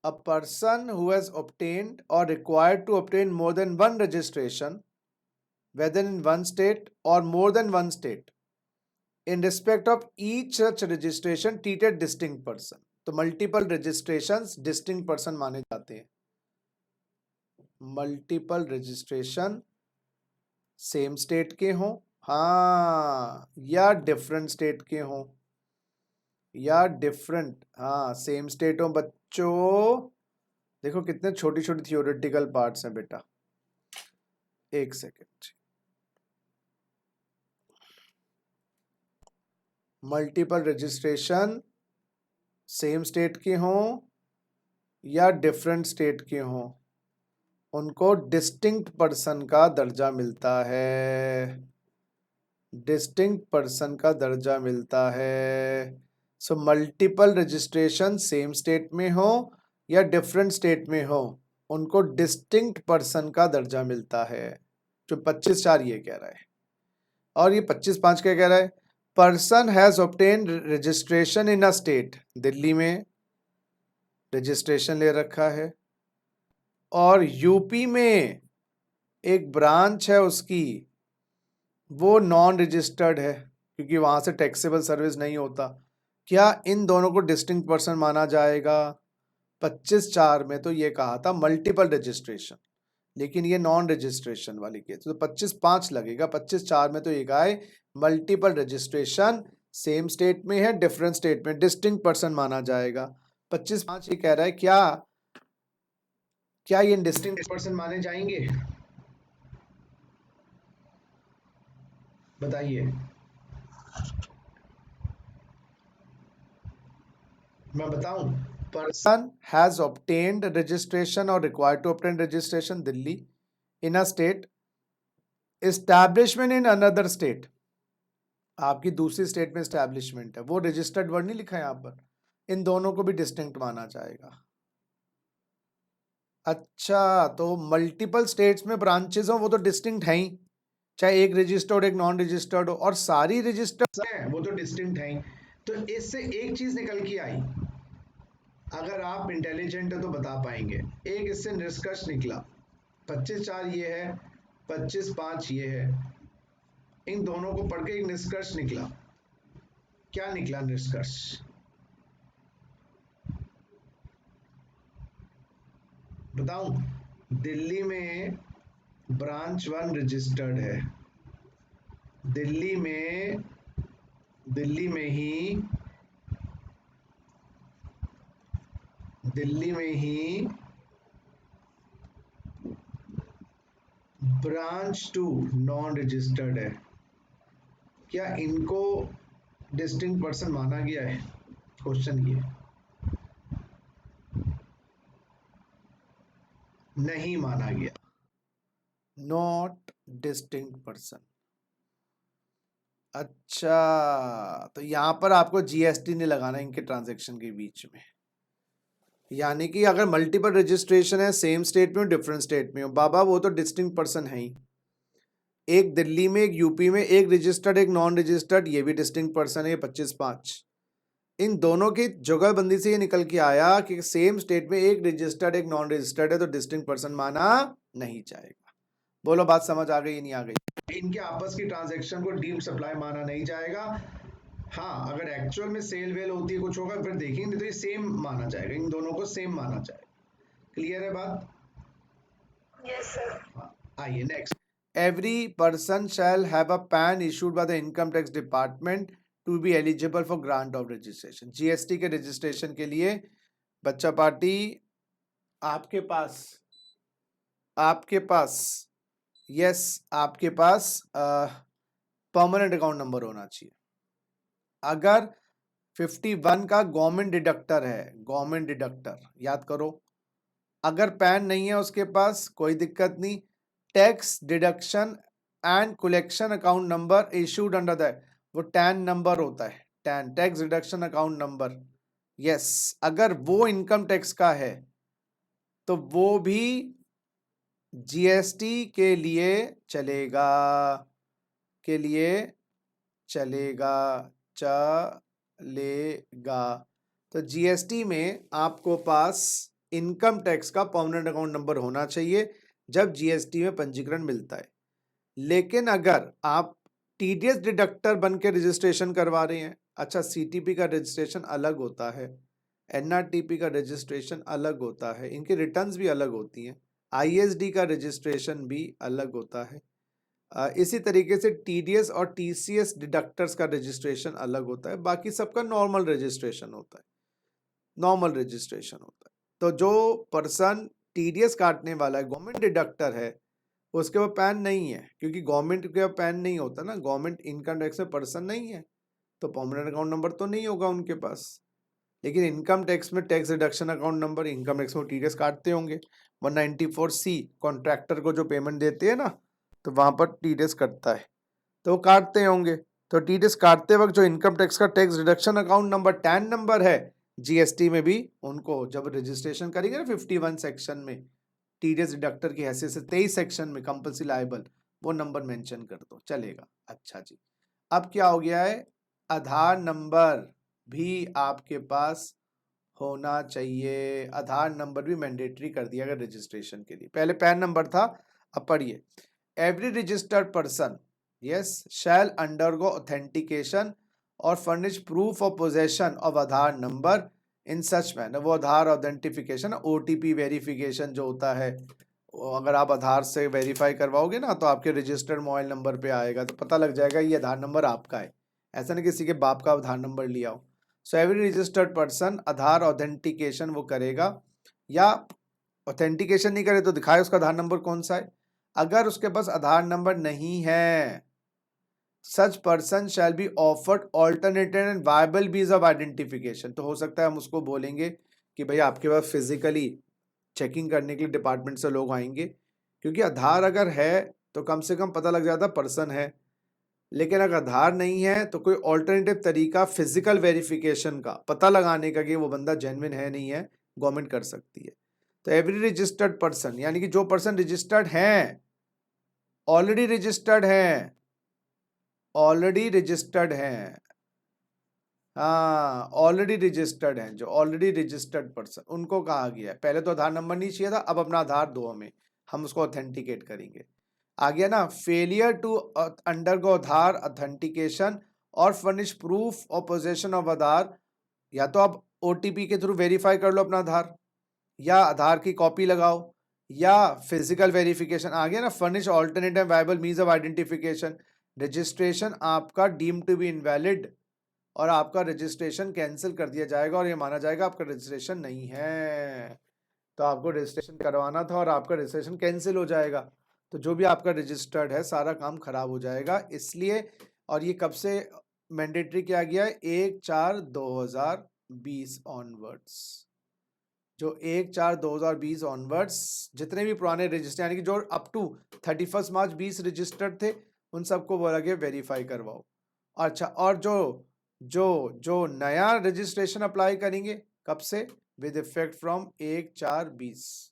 [SPEAKER 1] a person who has obtained or required to obtain more than one registration, whether in one state or more than one state, in respect of each such registration treated distinct person। तो मल्टीपल रजिस्ट्रेशंस डिस्टिंक्ट पर्सन माने जाते हैं। मल्टीपल रजिस्ट्रेशन सेम स्टेट के हों, हाँ, या डिफरेंट स्टेट के हों, या डिफरेंट, हाँ सेम स्टेट हो। बच्चों देखो कितने छोटी छोटी थियोरेटिकल पार्ट्स हैं बेटा, एक second. Multiple registration same state के हों या डिफरेंट स्टेट के हों, उनको डिस्टिंक्ट पर्सन का दर्जा मिलता है, डिस्टिंक्ट पर्सन का दर्जा मिलता है। So multiple registration same state में हो या डिफरेंट स्टेट में हो, उनको डिस्टिंक्ट पर्सन का दर्जा मिलता है। जो 25(4) ये कह रहा है, और ये 25(5) क्या कह रहा है, person has obtain registration in a state, Delhi में रजिस्ट्रेशन ले रखा है, और यूपी में एक ब्रांच है उसकी, वो नॉन रजिस्टर्ड है, क्योंकि वहां से टैक्सेबल सर्विस नहीं होता। क्या इन दोनों को डिस्टिंक्ट पर्सन माना जाएगा? 25(4) में तो ये कहा था मल्टीपल रजिस्ट्रेशन, लेकिन ये नॉन रजिस्ट्रेशन वाली केस, तो 25(5) लगेगा। 25(4) में तो ये कहा है मल्टीपल रजिस्ट्रेशन, सेम स्टेट में है, डिफरेंट स्टेट में, डिस्टिंक्ट पर्सन माना जाएगा। 25(5) ये कह रहा है क्या ये डिस्टिंक्ट पर्सन माने जाएंगे? बताइए। मैं बताऊं? पर्सन हैज ऑब्टेन्ड रजिस्ट्रेशन और required to obtain registration Delhi in a state, establishment in another state, आपकी दूसरी स्टेट में एस्टैब्लिशमेंट है, वो रजिस्टर्ड वर्ड नहीं लिखा है यहाँ पर, इन दोनों को भी डिस्टिंक्ट माना जाएगा। अच्छा, तो मल्टीपल स्टेट्स में ब्रांचेस हो वो तो डिस्टिंक्ट हैं ही, चाहे एक रजिस्टर्ड एक नॉन रजिस्टर्ड हो, और सारी रजिस्टर्ड हैं वो तो डिस्टिंक्ट हैं ही। तो इससे एक चीज निकल के आई, अगर आप इंटेलिजेंट है तो बता पाएंगे, एक इससे निष्कर्ष निकला, 25(4) ये है, 25(5) ये है, इन दोनों को पढ़ के एक निष्कर्ष निकला। क्या निकला निष्कर्ष? बताऊं? दिल्ली में ब्रांच 1 रजिस्टर्ड है, दिल्ली में ही ब्रांच 2 नॉन रजिस्टर्ड है, क्या इनको डिस्टिंक्ट पर्सन माना गया है? क्वेश्चन ये, नहीं माना गया, नॉट डिस्टिंक्ट पर्सन। अच्छा, तो यहां पर आपको जीएसटी नहीं लगाना इनके ट्रांजैक्शन के बीच में, यानी कि अगर मल्टीपल रजिस्ट्रेशन है, सेम स्टेट में हो डिफरेंट स्टेट में हो, बाबा वो तो डिस्टिंक्ट पर्सन है ही, एक दिल्ली में एक यूपी में, एक रजिस्टर्ड एक नॉन रजिस्टर्ड, ये भी डिस्टिंक्ट पर्सन है 25(5). इन दोनों की जुगलबंदी से ये निकल के आया कि सेम स्टेट में एक रजिस्टर्ड एक नॉन रजिस्टर्ड है तो डिस्टिंक्ट पर्सन माना नहीं जाएगा। बोलो बात समझ आ गई नहीं आ गई? इनके आपस की ट्रांजैक्शन को डीम्ड सप्लाई माना नहीं जाएगा। हाँ, अगर एक्चुअल में सेल वेल होती है कुछ होगा फिर देखेंगे, तो ये सेम माना जाएगा, इन दोनों को सेम माना जाएगा। क्लियर है बात?
[SPEAKER 2] Yes, sir.
[SPEAKER 1] आइए next. Every person shall have a PAN issued by the income tax department to be eligible for grant of registration. GST के रजिस्ट्रेशन के लिए बच्चा पार्टी आपके पास परमानेंट अकाउंट नंबर होना चाहिए। अगर 51 का गवर्नमेंट डिडक्टर है, गवर्नमेंट डिडक्टर याद करो, अगर पैन नहीं है उसके पास कोई दिक्कत नहीं, tax deduction and collection account number issued under that, वो टैन नंबर होता है, tan tax deduction account number. Yes, अगर वो इनकम टैक्स का है तो वो भी जीएसटी के लिए चलेगा, तो जीएसटी में आपको पास इनकम टैक्स का परमानेंट अकाउंट नंबर होना चाहिए जब जीएसटी में पंजीकरण मिलता है। लेकिन अगर आप टीडीएस डिडक्टर बन के रजिस्ट्रेशन करवा रहे हैं, अच्छा सीटीपी का रजिस्ट्रेशन अलग होता है, एनआरटीपी का रजिस्ट्रेशन अलग होता है, इनकी रिटर्न्स भी अलग होती हैं, आईएसडी का रजिस्ट्रेशन भी अलग होता है, इसी तरीके से टीडीएस और टीसीएस डिडक्टर्स का रजिस्ट्रेशन अलग होता है, बाकी सबका नॉर्मल रजिस्ट्रेशन होता है। तो जो पर्सन टीडीएस काटने वाला है, गवर्नमेंट डिडक्टर है, उसके पास पैन नहीं है, क्योंकि गवर्नमेंट के पास पैन नहीं होता ना, गवर्नमेंट इनकम टैक्स में पर्सन नहीं है, तो परमानेंट अकाउंट नंबर तो नहीं होगा उनके पास। लेकिन इनकम टैक्स में tax reduction account number, income tax में टीडीएस काटते होंगे, 194C कॉन्ट्रैक्टर को जो पेमेंट देते हैं ना, तो वहां पर टीडीएस कटता है, तो वो काटते होंगे। तो टीडीएस काटते वक्त जो इनकम टैक्स का tax reduction account number tan number है, जीएसटी में भी उनको जब रजिस्ट्रेशन करेंगे ना 51 सेक्शन में, टीडीएस डिडक्टर की हैसियत से 23 सेक्शन में कंपल्सरी लायबल, वो नंबर मेंशन कर दो, चलेगा। अच्छा जी, अब क्या हो गया है, आधार नंबर भी आपके पास होना चाहिए, आधार नंबर भी मैंडेटरी कर दिया गया रजिस्ट्रेशन के लिए, पहले पैन नंबर था, अब पढ़िए। Every registered person yes, shall undergo authentication और furnish proof of possession of Aadhaar number in such manner. वो आधार ऑथेंटिफिकेशन, OTP वेरिफिकेशन जो होता है, अगर आप आधार से वेरीफाई करवाओगे ना तो आपके रजिस्टर्ड मोबाइल नंबर पे आएगा, तो पता लग जाएगा ये आधार नंबर आपका है, ऐसा नहीं किसी के बाप का आधार नंबर लिया हो। सो एवरी रजिस्टर्ड पर्सन आधार ऑथेंटिकेशन वो करेगा, या ऑथेंटिकेशन नहीं करे तो दिखाए उसका आधार नंबर कौन सा है। अगर उसके पास आधार नंबर नहीं है, such person shall be offered alternative and viable means of identification. तो हो सकता है हम उसको बोलेंगे कि भाई आपके पास फिजिकली चेकिंग करने के लिए डिपार्टमेंट से लोग आएंगे, क्योंकि आधार अगर है तो कम से कम पता लग जाता पर्सन है, लेकिन अगर आधार नहीं है तो कोई ऑल्टरनेटिव तरीका फिजिकल वेरिफिकेशन का पता लगाने का कि वो बंदा जेन्युइन है नहीं है, गवर्नमेंट कर सकती है। तो एवरी रजिस्टर्ड पर्सन, यानी कि जो पर्सन रजिस्टर्ड हैं, ऑलरेडी रजिस्टर्ड हैं, ऑलरेडी रजिस्टर्ड हैं, हाँ ऑलरेडी रजिस्टर्ड हैं, जो ऑलरेडी रजिस्टर्ड पर्सन, उनको कहा गया है। पहले तो आधार नंबर नहीं चाहिए था, अब अपना आधार दो हमें, हम उसको ऑथेंटिकेट करेंगे। आ गया ना, failure to undergo Aadhaar authentication और furnish proof of possession of Aadhaar, या तो आप OTP के थ्रू वेरीफाई कर लो अपना आधार, या आधार की कॉपी लगाओ, या फिजिकल वेरिफिकेशन। आ गया ना, furnish alternative viable means of identification. Registration आपका डीम टू बी इनवैलिड और आपका रजिस्ट्रेशन कैंसिल कर दिया जाएगा और ये माना जाएगा आपका रजिस्ट्रेशन नहीं है, तो आपको रजिस्ट्रेशन करवाना था और आपका रजिस्ट्रेशन कैंसिल हो जाएगा, तो जो भी आपका रजिस्टर्ड है सारा काम खराब हो जाएगा। इसलिए, और ये कब से मैंडेटरी किया गया है, 1/4/2020 ऑनवर्ड्स। जो 1/4/2020 ऑनवर्ड्स जितने भी पुराने रजिस्टर, यानी कि जो अप टू 31 मार्च 20 रजिस्टर्ड थे, उन सबको बोला गया वेरीफाई करवाओ। अच्छा, और जो जो जो नया रजिस्ट्रेशन अप्लाई करेंगे कब से, विद इफेक्ट फ्रॉम 1/4/20।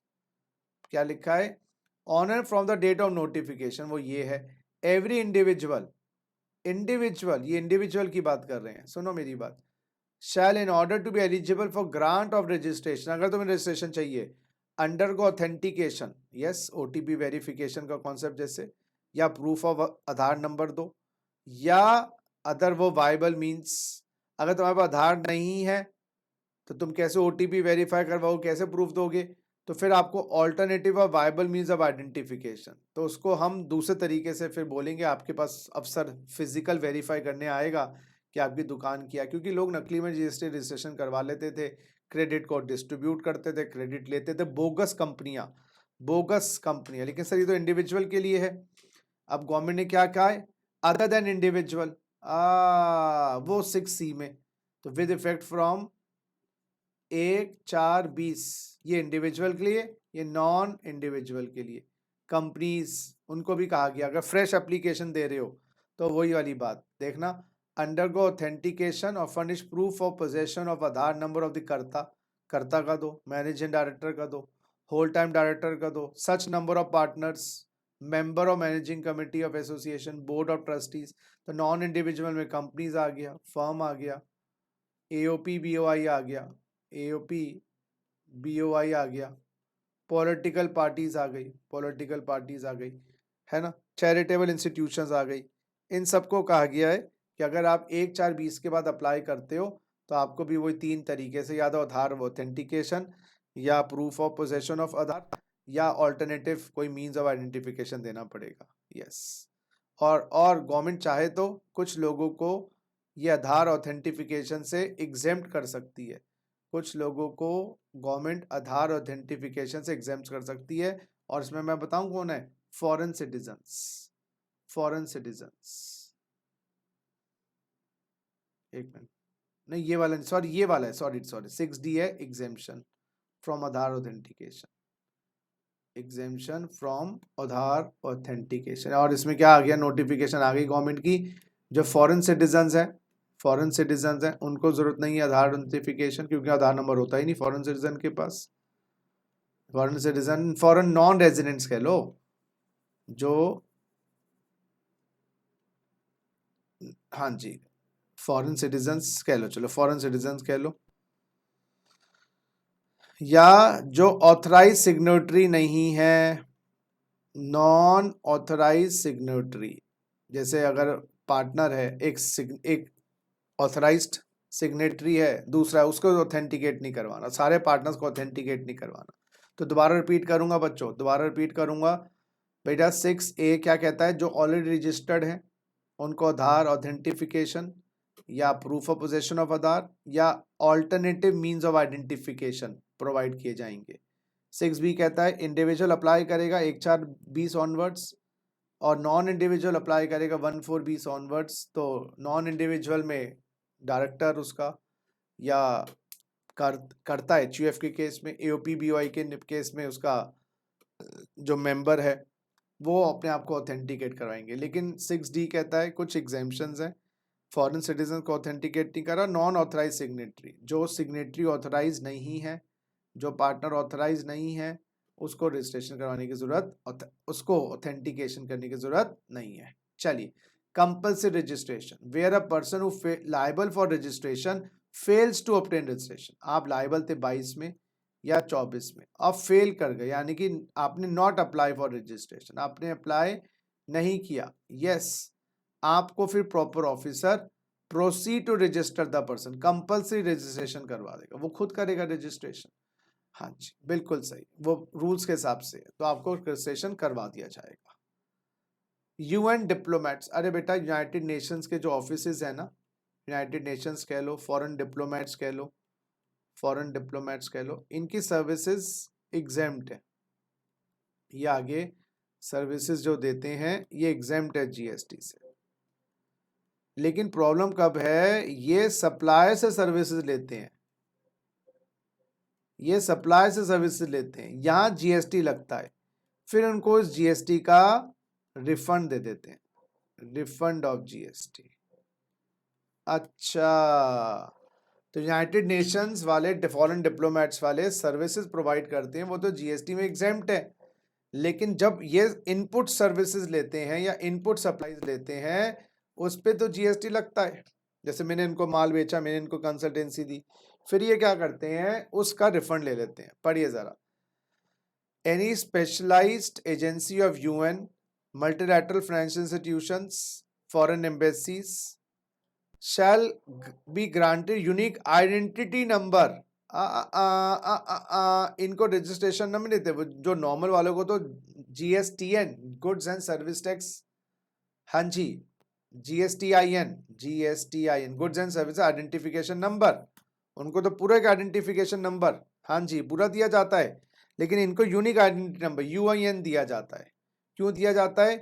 [SPEAKER 1] क्या लिखा है, on or from the date of notification, वो ये है, एवरी इंडिविजुअल, इंडिविजुअल, ये इंडिविजुअल की बात कर रहे हैं, सुनो मेरी बात, shall in order to be eligible for grant of registration, अगर तुम्हें रजिस्ट्रेशन चाहिए, undergo authentication, yes OTP verification का कॉन्सेप्ट जैसे, या प्रूफ ऑफ आधार नंबर दो, या अदर वो वाइबल मीन्स। अगर तुम्हारे पास आधार नहीं है तो तुम कैसे OTP वेरीफाई करवाओ, कैसे प्रूफ दोगे, तो फिर आपको ऑल्टरनेटिव और वाइबल मीन्स ऑफ आइडेंटिफिकेशन, तो उसको हम दूसरे तरीके से फिर बोलेंगे, आपके पास अफसर फिजिकल वेरीफाई करने आएगा कि आपकी दुकान किया, क्योंकि लोग नकली में GST रजिस्ट्रेशन करवा लेते थे, क्रेडिट को डिस्ट्रीब्यूट करते थे, क्रेडिट लेते थे, बोगस कंपनियां, बोगस कंपनियां। लेकिन सर ये तो इंडिविजुअल के लिए है। अब गवर्नमेंट ने क्या कहा है, अदर देन इंडिविजुअल, वो 6C में, तो विद इफेक्ट फ्रॉम 1/4/20, ये इंडिविजुअल के लिए, ये नॉन इंडिविजुअल के लिए, कंपनीज उनको भी कहा गया। अगर फ्रेश एप्लीकेशन दे रहे हो तो वही वाली बात देखना, अंडरगो ऑथेंटिकेशन और furnish proof of possession of Aadhaar number of the कर्ता, कर्ता का दो, मैनेजिंग डायरेक्टर का दो, होल टाइम डायरेक्टर का दो, सच number of partners, member of managing committee of association, board of trustees. तो नॉन इंडिविजुअल में कंपनीज आ गया, फर्म आ गया, AOP BOI आ गया, AOP BOI आ गया, पॉलिटिकल पार्टीज आ गई, पॉलिटिकल पार्टीज आ गई, है ना, चैरिटेबल इंस्टीट्यूशंस आ गई। इन सबको कहा गया है कि अगर आप 1/4/20 के बाद अप्लाई करते हो तो आपको भी वही 3 तरीके से, या तो आधार ऑथेंटिकेशन, या proof of possession of Aadhaar, या ऑल्टरनेटिव कोई मीन्स ऑफ आइडेंटिफिकेशन देना पड़ेगा। यस, और गवर्नमेंट चाहे तो कुछ लोगों को ये आधार ऑथेंटिफिकेशन से एग्जेम्प्ट कर सकती है, कुछ लोगों को गवर्नमेंट आधार ऑथेंटिफिकेशन से एग्जेम्प्ट कर सकती है, और इसमें मैं बताऊं कौन है, फॉरेन सिटीजन्स, फॉरेन सिटीजन्स। एक मिनट, नहीं ये वाला, सॉरी ये वाला है, सॉरी 6D है, exemption from Aadhaar authentication, exemption from Aadhaar authentication. और इसमें क्या आ गया, नोटिफिकेशन आ गई गवर्नमेंट की, जो फॉरेन सिटीजन्स हैं, फॉरेन सिटीजन्स हैं उनको जरूरत नहीं है आधार ऑथेंटिफिकेशन, क्योंकि आधार नंबर होता ही नहीं फॉरेन सिटीजन के पास। Foreign citizen, foreign non residents कह लो, जो, हाँ जी, फॉरेन सिटीजन्स कह लो, चलो फॉरेन सिटीजन्स कह लो, या जो ऑथराइज सिग्नेटरी नहीं है, नॉन ऑथराइज सिग्नेटरी, जैसे अगर पार्टनर है, एक ऑथराइज्ड सिग्नेटरी है, दूसरा है, उसको ऑथेंटिकेट नहीं करवाना, सारे पार्टनर्स को ऑथेंटिकेट नहीं करवाना। तो दोबारा रिपीट करूंगा बच्चों, दोबारा रिपीट करूंगा बेटा। 6A क्या कहता है? जो ऑलरेडी रजिस्टर्ड है उनको आधार ऑथेंटिफिकेशन या proof of possession of Aadhaar या alternative means of identification provide किए जाएंगे। 6B कहता है इंडिविजुअल अप्लाई करेगा 1/4/20 ऑनवर्ड्स और नॉन इंडिविजुअल अप्लाई करेगा 1/4/20 ऑनवर्ड्स। तो नॉन इंडिविजुअल में डायरेक्टर उसका या करता है HUF के केस में, AOP BOI के केस में उसका जो मेंबर है वो अपने आप को ऑथेंटिकेट करवाएंगे। लेकिन 6D कहता है कुछ एग्जेम्पशंस हैं, फॉरेन सिटीजन को ऑथेंटिकेट नहीं करा। नॉन ऑथराइज सिग्नेटरी, जो सिग्नेटरी ऑथराइज नहीं है, जो पार्टनर ऑथराइज नहीं है, उसको रजिस्ट्रेशन करवाने की जरूरत, उसको ऑथेंटिकेशन करने की जरूरत नहीं है। चलिए, compulsory registration, where a person who liable for registration fails to obtain registration. आप लायबल थे 22 में या 24 में, अब फेल कर गए, यानी कि आपने नॉट अप्लाई फॉर रजिस्ट्रेशन, आपने अप्लाई नहीं किया। यस, आपको फिर proper officer proceed to register the person, compulsory registration करवा देगा, वो खुद करेगा रजिस्ट्रेशन। हाँ जी, बिल्कुल सही, वो रूल्स के हिसाब से, तो आपको रजिस्ट्रेशन करवा दिया जाएगा। UN डिप्लोमेट्स, अरे बेटा यूनाइटेड नेशंस के जो ऑफिसेज है ना, यूनाइटेड नेशंस कह लो, फॉरेन डिप्लोमेट्स कह लो, फॉरेन डिप्लोमेट्स कह लो, इनकी सर्विसेज एग्जेम्प्ट है। ये आगे सर्विसेज जो देते हैं ये एग्जेम्प्ट है GST से। लेकिन प्रॉब्लम कब है? ये सप्लायर से सर्विसेज लेते हैं, ये सप्लायर से सर्विसेज लेते हैं, यहाँ GST लगता है, फिर उनको इस GST का रिफंड दे देते हैं, रिफंड ऑफ GST। अच्छा, तो यूनाइटेड नेशंस वाले फॉरेन डिप्लोमेट्स वाले सर्विसेज प्रोवाइड करते हैं, वो तो GST में एग्जेम्प्ट है। लेकिन जब ये इनपुट सर्विसेज लेते हैं या इनपुट सप्लाईज लेते हैं, उस पे तो GST लगता है। जैसे मैंने इनको माल बेचा, मैंने इनको कंसल्टेंसी दी, फिर ये क्या करते हैं? उसका रिफंड ले लेते हैं। पढ़िए जरा, any specialised agency of UN, multilateral financial institutions, foreign embassies shall be granted unique identity number। इनको रजिस्ट्रेशन नंबर देते, जो नॉर्मल वालों को तो GSTN, goods and service tax, हाँ जी, GSTIN goods and service identification number, उनको तो पूरा एक आइडेंटिफिकेशन नंबर, हाँ जी, पूरा दिया जाता है। लेकिन इनको यूनिक आइडेंटिटी नंबर UIN दिया जाता है। क्यों दिया जाता है?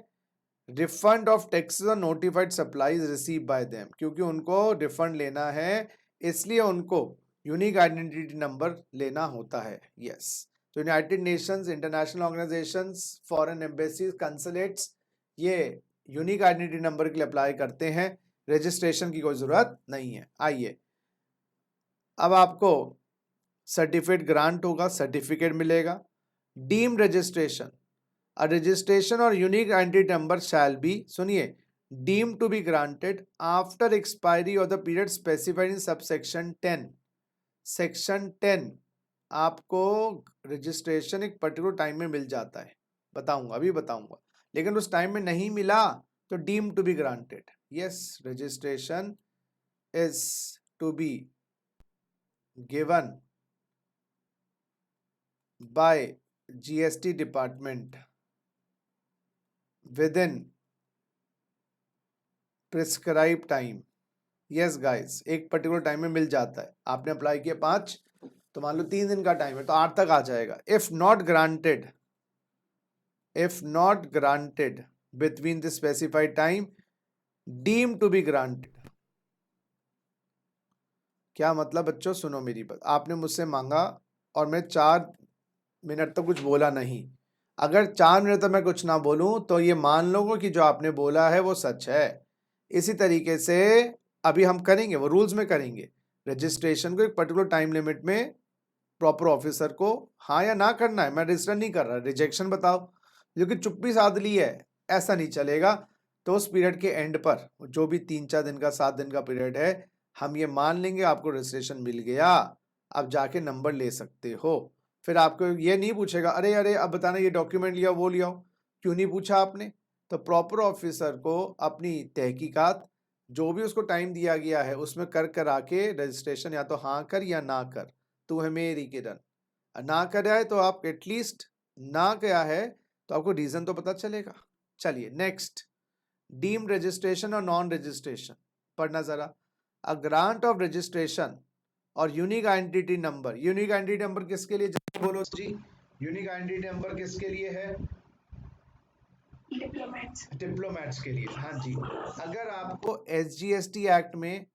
[SPEAKER 1] रिफंड ऑफ टैक्सेस और notified supplies receive by them, क्योंकि उनको रिफंड लेना है, इसलिए उनको यूनिक आइडेंटिटी नंबर लेना होता है। यस, तो united nations, international organisations, foreign embassies, consulates, ये यूनिक आइडेंटिटी नंबर के लिए अप्लाई करते हैं, रजिस्ट्रेशन की कोई जरूरत नहीं है। आइए, अब आपको सर्टिफिकेट ग्रांट होगा, सर्टिफिकेट मिलेगा। Deemed registration, a registration or unique identity number shall be, सुनिए, deemed to be granted after expiry of the period specified in subsection 10। Section 10 आपको रजिस्ट्रेशन एक पर्टिकुलर टाइम में मिल जाता है, बताऊंगा, अभी बताऊंगा, लेकिन उस टाइम में नहीं मिला तो deemed to be granted. Yes, registration is to be given by GST department within prescribed time। Yes guys, एक पर्टिकुलर टाइम में मिल जाता है। आपने अप्लाई किया 5, तो मान लो 3 दिन का टाइम है, तो 8 तक आ जाएगा। If not granted between the specified time, deem to be granted. क्या मतलब बच्चों? सुनो मेरी बात, आपने मुझसे मांगा और मैं 4 मिनट तो कुछ बोला नहीं। अगर 4 मिनट तक मैं कुछ ना बोलूं तो ये मान लो कि जो आपने बोला है वो सच है। इसी तरीके से अभी हम करेंगे, वो रूल्स में करेंगे, रजिस्ट्रेशन को एक पर्टिकुलर टाइम लिमिट में प्रॉपर ऑफिसर को हाँ या ना करना है। मैं रजिस्टर नहीं कर रहा, रिजेक्शन बताओ, क्योंकि चुप्पी साध ली है, ऐसा नहीं चलेगा। तो उस पीरियड के एंड पर, जो भी 3-4 दिन का, 7 दिन का पीरियड है, हम ये मान लेंगे आपको रजिस्ट्रेशन मिल गया, अब जाके नंबर ले सकते हो। फिर आपको ये नहीं पूछेगा अरे अब बताना ये डॉक्यूमेंट लिया वो लिया, क्यों नहीं पूछा आपने? तो प्रॉपर ऑफिसर को अपनी तहकीकात जो भी उसको टाइम दिया गया है उसमें कर आके रजिस्ट्रेशन या तो हाँ कर या ना कर, तू है मेरी किरण, ना कराया है तो आप एटलीस्ट ना क्या है तो आपको रीजन तो पता चलेगा। चलिए नेक्स्ट, डीम्ड रजिस्ट्रेशन और नॉन रजिस्ट्रेशन पढ़ना जरा। अ ग्रांट ऑफ रजिस्ट्रेशन और unique identity number, unique identity number किसके लिए, बोलो जी, यूनिक आइडेंटिटी नंबर किसके लिए है?
[SPEAKER 2] डिप्लोमेट्स।
[SPEAKER 1] डिप्लोमेट्स के लिए, हाँ जी। अगर आपको SGST एक्ट में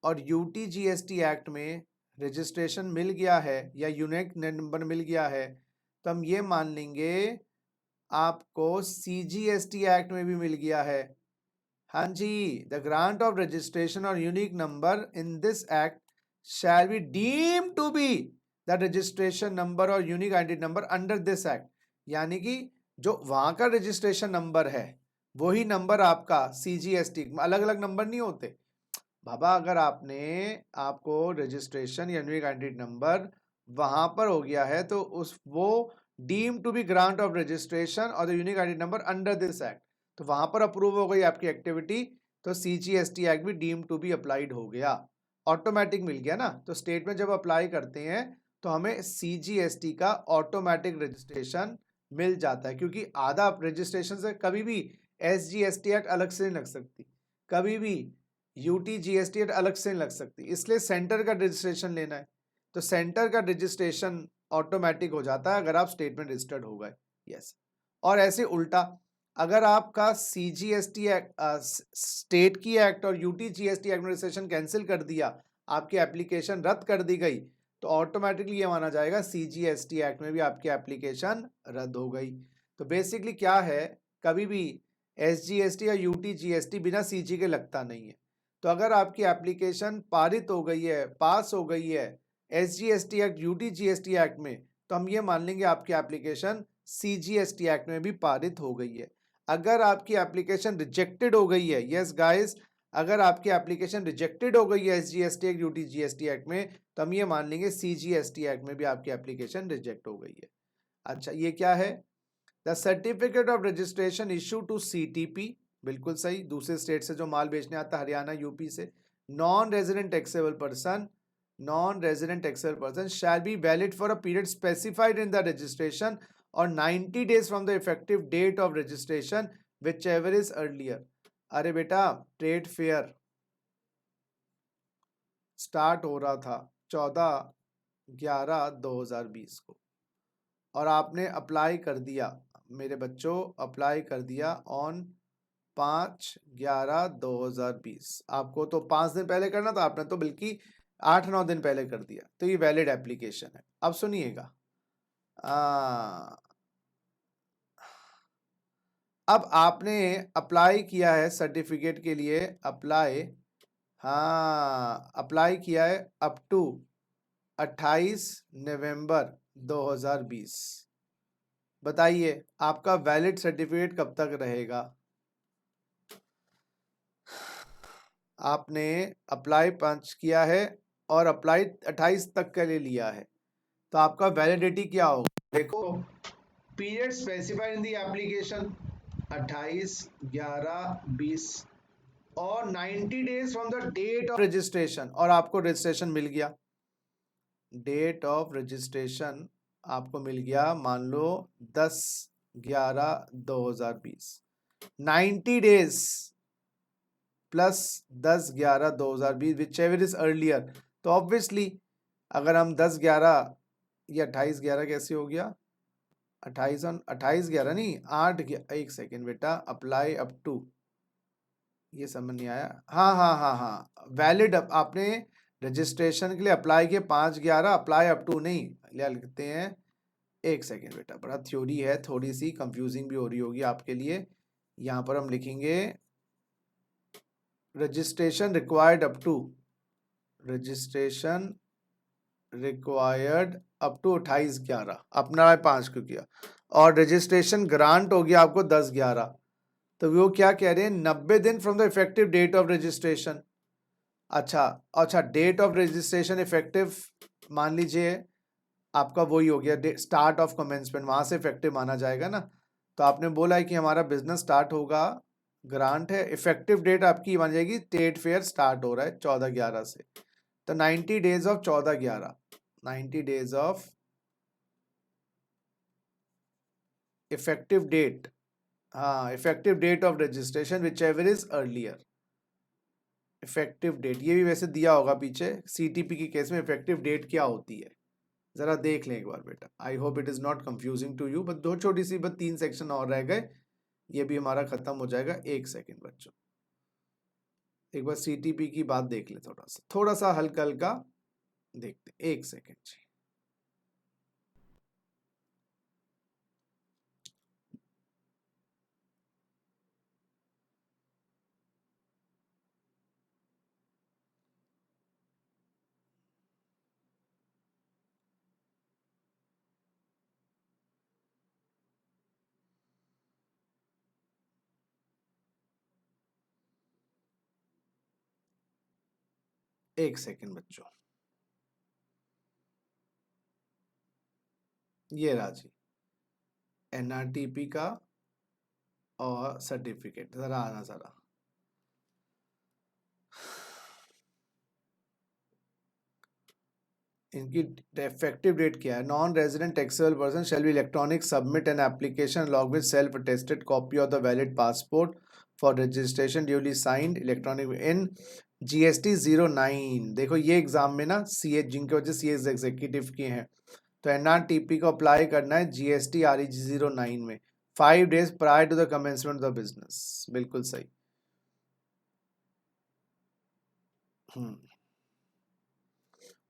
[SPEAKER 1] और UTGST एक्ट में रजिस्ट्रेशन मिल गया है या यूनिक नंबर मिल गया है तो हम ये मान लेंगे आपको CGST एक्ट में भी मिल गया है। हाँ जी, द ग्रांट ऑफ रजिस्ट्रेशन और unique number in this act shall be deemed to be the registration number और unique identity number under this act, यानी कि जो वहां का रजिस्ट्रेशन नंबर है वही नंबर आपका CGST, अलग अलग नंबर नहीं होते बाबा। अगर आपको रजिस्ट्रेशन या यूनिक आइडेंटिटी नंबर वहां पर हो गया है तो वो deem to be grant of registration और the unique identity number under this act, तो वहां पर अप्रूव हो गई आपकी एक्टिविटी, तो CGST एक्ट भी डीम टू बी अप्लाइड हो गया, ऑटोमेटिक मिल गया ना। तो स्टेट में जब अप्लाई करते हैं तो हमें CGST का ऑटोमेटिक रजिस्ट्रेशन मिल जाता है, क्योंकि आधा रजिस्ट्रेशन से कभी भी SGST एक्ट अलग से नहीं लग सकती, कभी भी UTGST एक्ट अलग से नहीं लग सकती, इसलिए सेंटर का रजिस्ट्रेशन लेना है। तो सेंटर का रजिस्ट्रेशन ऑटोमेटिक हो जाता है अगर आप स्टेट में रजिस्टर्ड हो गए, यस। और ऐसे उल्टा, अगर आपका CGST एक्ट, स्टेट की एक्ट और UTGST एक्ट में रजिस्ट्रेशन कैंसिल कर दिया, आपकी एप्लीकेशन रद्द कर दी गई, तो ऑटोमेटिकली ये माना जाएगा CGST एक्ट में भी आपकी एप्लीकेशन रद्द हो गई। तो बेसिकली क्या है, कभी भी SGST या UTGST बिना CG के लगता नहीं है। तो अगर आपकी एप्लीकेशन पारित हो गई है, पास हो गई है SGST एक्ट UTGST एक्ट में, तो हम ये मान लेंगे आपकी एप्लीकेशन CGST एक्ट में भी पारित हो गई है। अगर आपकी एप्लीकेशन रिजेक्टेड हो गई है, यस गाइस, अगर आपकी एप्लीकेशन रिजेक्टेड हो गई है SGST एक्ट UTGST एक्ट में, तो हम ये मान लेंगे CGST एक्ट में भी आपकी एप्लीकेशन रिजेक्ट हो गई है। अच्छा, ये क्या है? The certificate of registration issue to CTP, बिल्कुल सही, दूसरे स्टेट से जो माल बेचने आता है, हरियाणा यूपी से, non resident taxable person, non resident taxable person shall be valid for a period specified in the registration और 90 days from the effective date of registration whichever is earlier. अरे बेटा, ट्रेड फेयर स्टार्ट हो रहा था 14/11/2020 को और आपने अप्लाई कर दिया, मेरे बच्चों अप्लाई कर दिया ऑन 5/11/2020। आपको तो 5 दिन पहले करना था, आपने तो बल्कि 8-9 दिन पहले कर दिया, तो ये वैलिड एप्लीकेशन है। अब सुनिएगा, अब आपने अप्लाई किया है सर्टिफिकेट के लिए, अप्लाई, हाँ अप्लाई किया है अप टू 28 नवंबर 2020। बताइए आपका वैलिड सर्टिफिकेट कब तक रहेगा? आपने अप्लाई 5 किया है और अप्लाई 28 तक के लिए लिया है, तो आपका वैलिडिटी क्या होगा? देखो, period specified in the application 28/11/20 और 90 days from the date of registration, और आपको रजिस्ट्रेशन मिल गया, डेट ऑफ रजिस्ट्रेशन आपको मिल गया मान लो 10/11/2020, 90 days plus 10/11/2020 which ever is earlier. तो ऑब्वियसली अगर हम 10/11 या 28/11 कैसे हो गया, 28/11 नहीं 1 सेकेंड बेटा, अप्लाई अप टू, ये समझ नहीं आया, हाँ हाँ हाँ हाँ, वैलिड आपने रजिस्ट्रेशन के लिए अप्लाई किया 5/11, अप्लाई अप टू नहीं, लिखते हैं 1 सेकेंड बेटा, बड़ा थ्योरी है, थोड़ी सी कंफ्यूजिंग भी हो रही होगी आपके लिए। यहाँ पर हम लिखेंगे registration required up to, registration required up to 28/11, अपना 5 को किया, और रजिस्ट्रेशन ग्रांट हो गया आपको 10/11, तो वो क्या कह रहे हैं, 90 दिन from the effective date of registration. अच्छा अच्छा, डेट ऑफ रजिस्ट्रेशन इफेक्टिव मान लीजिए आपका वही हो गया स्टार्ट ऑफ कमेंसमेंट, वहां से इफेक्टिव माना जाएगा ना, तो आपने बोला है कि हमारा बिजनेस स्टार्ट होगा, ग्रांट है, इफेक्टिव डेट आपकी बन जाएगी, ट्रेड फेयर स्टार्ट हो रहा है 14/11 से, तो 90 days of 14/11, 90 days of effective date, हाँ effective date of registration whichever is earlier, effective date ये भी वैसे दिया होगा पीछे, सीटीपी के केस में इफेक्टिव डेट क्या होती है, जरा देख लें एक बार बेटा। I hope it is not confusing to you, बस दो छोटी सी बस 3 सेक्शन और रह गए, ये भी हमारा खत्म हो जाएगा। एक सेकेंड बच्चों, एक बार सीटीपी की बात देख ले, थोड़ा सा हल्का हल्का देखते, एक सेकेंड जी। एक सेकेंड बच्चों, ये राजी एनआरटीपी का और सर्टिफिकेट, जरा आना जरा, इनकी इफेक्टिव डेट क्या है। Non resident taxable person shall B electronic submit an application along with self attested copy of the valid passport for registration duly signed electronic in GST 09। देखो ये एग्जाम में ना सीए, जिनके वजह सी एग्जीक्यूटिव की हैं, तो एनआरटीपी को अप्लाई करना है जीएसटी आरईजी 09 में 5 days prior to the commencement of the business. बिल्कुल सही।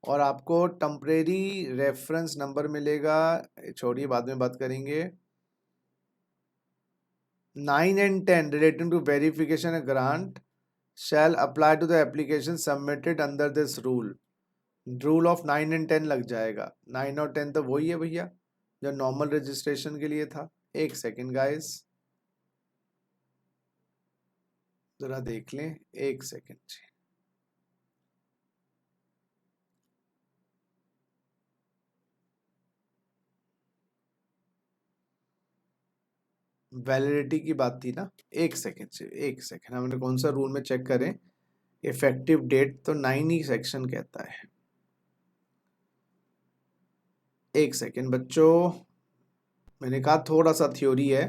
[SPEAKER 1] और आपको टेम्परेरी रेफरेंस नंबर मिलेगा, छोड़िए बाद में बात करेंगे। 9 and 10 relating to verification and grant shall apply to the application submitted under this rule। Rule of 9 and 10 लग जाएगा, 9 और 10 तो वही है भैया जो नॉर्मल रजिस्ट्रेशन के लिए था। एक सेकेंड गाइस, जरा देख लें, एक सेकेंड। वैलिडिटी की बात थी ना, एक सेकेंड से, एक सेकेंड, हमने कौन सा रूल में चेक करें। इफेक्टिव डेट तो 9 ही सेक्शन कहता है। एक सेकेंड बच्चों, मैंने कहा थोड़ा सा थ्योरी है,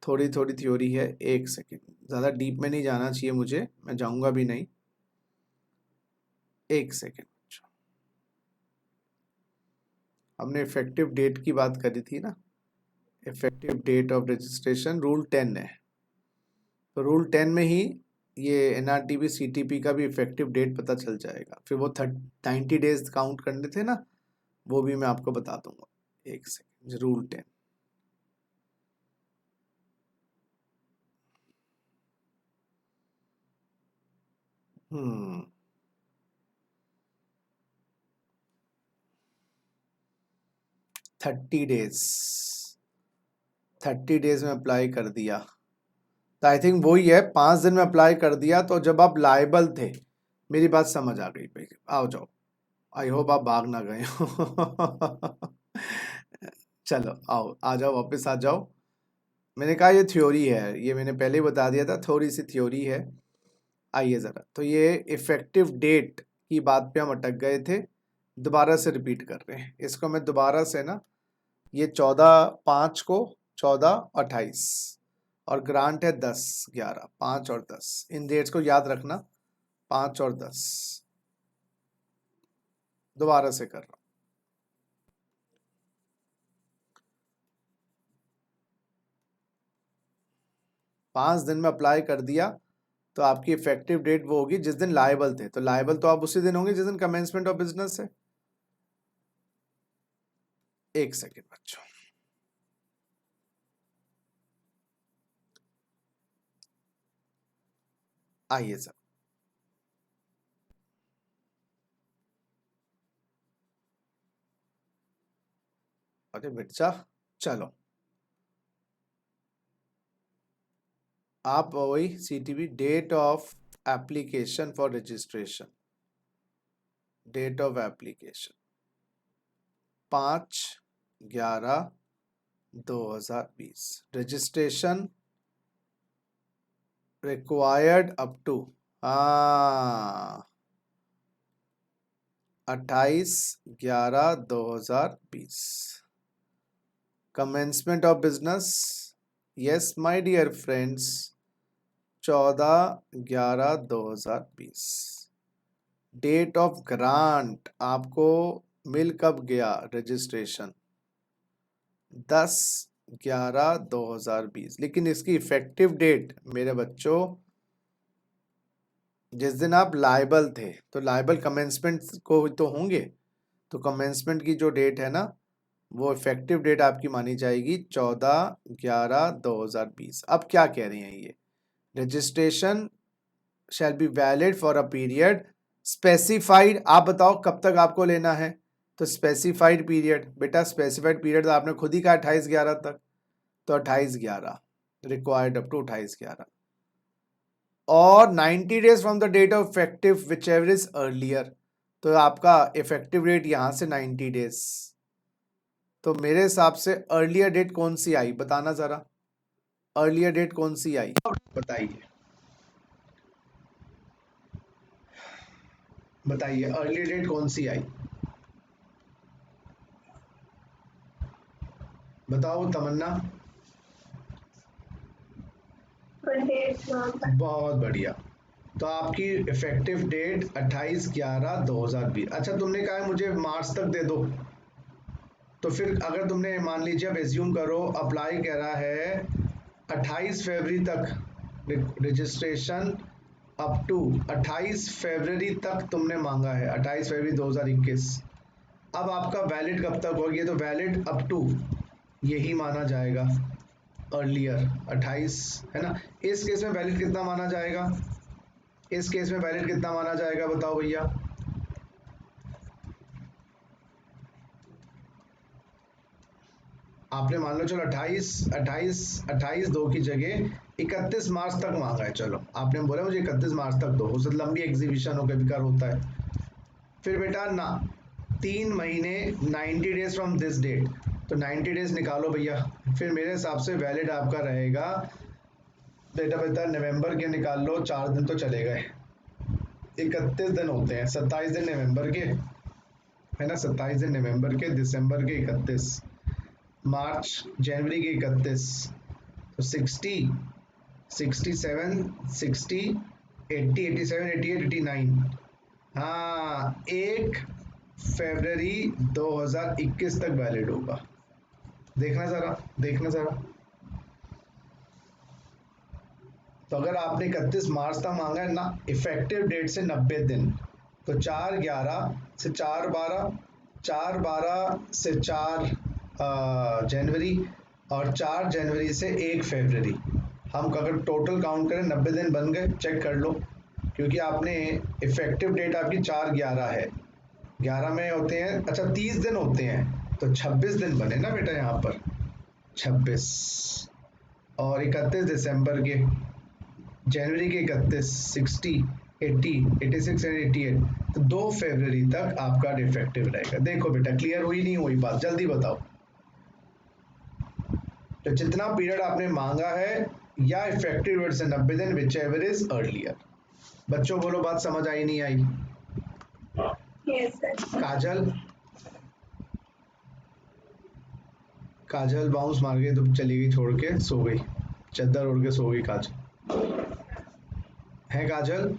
[SPEAKER 1] थोड़ी थोड़ी थ्योरी है। एक सेकेंड, ज़्यादा डीप में नहीं जाना चाहिए मुझे, मैं जाऊंगा भी नहीं। एक सेकेंड बच्चों, हमने इफेक्टिव डेट की बात करी थी ना, effective date of registration rule 10 है, तो रूल 10 में ही ये एनआरटीपी सीटीपी का भी इफेक्टिव डेट पता चल जाएगा। फिर वो 90 डेज काउंट करने थे ना, वो भी मैं आपको बता दूंगा। एक सेकेंड, रूल 10 30 डेज, 30 डेज में अप्लाई कर दिया, तो आई थिंक वही है, 5 दिन में अप्लाई कर दिया, तो जब आप लायबल थे, मेरी बात समझ आ गई भाई, आओ जाओ, आई होप आप भाग ना गए हो चलो आओ, आ जाओ, वापस आ जाओ। मैंने कहा ये थ्योरी है, ये मैंने पहले ही बता दिया था, थोड़ी सी थ्योरी है। आइए ज़रा, तो ये इफेक्टिव डेट की बात पे हम अटक गए थे, दोबारा से रिपीट कर रहे हैं इसको। मैं दोबारा से ना, ये 14/5 को 14/28 और ग्रांट है 10/11, 5 और 10, इन डेट्स को याद रखना, 5 और 10। दोबारा से कर रहा हूँ, 5 दिन में अप्लाई कर दिया, तो आपकी इफेक्टिव डेट वो होगी जिस दिन लायबल थे, तो लायबल तो आप उसी दिन होंगे जिस दिन कमेंसमेंट ऑफ बिजनेस है। एक सेकेंड बच्चों, आइए सर, अरे मिर्चा, चलो आप वही CTB date of application for registration, date of application 5/11 2020 registration required up to 28/11/2020 commencement of business yes my dear friends 14/11/2020 date of grant आपको मिल कब गया रजिस्ट्रेशन 10/11/2020 लेकिन इसकी इफेक्टिव डेट मेरे बच्चों जिस दिन आप लायबल थे तो लायबल कमेंसमेंट को तो होंगे तो कमेंसमेंट की जो डेट है ना वो इफेक्टिव डेट आपकी मानी जाएगी 14/11/2020। अब क्या कह रही हैं ये registration shall be valid for a period specified. आप बताओ कब तक आपको लेना है तो स्पेसिफाइड पीरियड बेटा स्पेसिफाइड पीरियड तो आपने खुद ही कहा 28/11 तक तो 28/11 रिक्वायर्ड अप टू 28/11 और 90 days from the date of effective whichever is earlier तो आपका इफेक्टिव डेट यहां से 90 डेज तो मेरे हिसाब से अर्लियर डेट कौन सी आई बताना जरा अर्लियर डेट कौन सी आई बताइए बताइए अर्लियर डेट कौन सी आई बताओ तमन्ना
[SPEAKER 2] 28 नवंबर।
[SPEAKER 1] बहुत बढ़िया तो आपकी इफेक्टिव डेट 28/11/2020 अच्छा तुमने कहा है मुझे मार्च तक दे दो तो फिर अगर तुमने मान लीजिए अब एज्यूम करो अप्लाई कह रहा है 28 फरवरी तक रजिस्ट्रेशन अप टू 28 फरवरी तक तुमने मांगा है 28 फरवरी 2021 अब आपका वैलिड कब तक होगी तो वैलिड अप टू यही माना जाएगा अर्लियर 28 है ना इस केस में वैलिड कितना माना जाएगा इस केस में वैलिड कितना माना जाएगा बताओ भैया आपने मान लो चलो 28 2 की जगह 31 मार्च तक मांगा है चलो आपने बोला मुझे 31 मार्च तक दो उससे लंबी एग्जीबिशन हो कभी कार होता है फिर बेटा ना 3 महीने 90 डेज फ्रॉम दिस डेट तो 90 डेज निकालो भैया फिर मेरे हिसाब से वैलिड आपका रहेगा बेटा नवंबर के निकाल लो 4 दिन तो चले गए 31 दिन होते हैं 27 दिन नवंबर के है ना 27 दिन नवंबर के दिसंबर के 31 मार्च जनवरी के 31 तो 60 67 60 80 87 88 89 हाँ 1 फरवरी 2021 तक वैलिड होगा देखना जरा तो अगर आपने 31 मार्च तक मांगा है ना इफेक्टिव डेट से 90 दिन तो 4/11 से 4/12 4/12 से 4 जनवरी और 4 जनवरी से 1 फरवरी हम अगर टोटल काउंट करें 90 दिन बन गए चेक कर लो क्योंकि आपने इफेक्टिव डेट आपकी 4/11 है 11 में होते हैं अच्छा 30 दिन होते हैं तो 26 दिन बने ना बेटा यहाँ पर 26 और 31 दिसंबर के जनवरी के 31 60 80 86 एंड 88 तो 2 फरवरी तक आपका डिफेक्टिव रहेगा देखो बेटा क्लियर हुई नहीं हुई बात जल्दी बताओ तो जितना पीरियड आपने मांगा है या इफेक्टिव डेट से 90 दिन विच एवर इज अर्लियर बच्चों बोलो बात समझ आई नहीं आई
[SPEAKER 2] यस सर।
[SPEAKER 1] काजल बाउंस मार गई तो चली गई छोड़ के सो गई चद्दर उड़ के सो गई काजल है काजल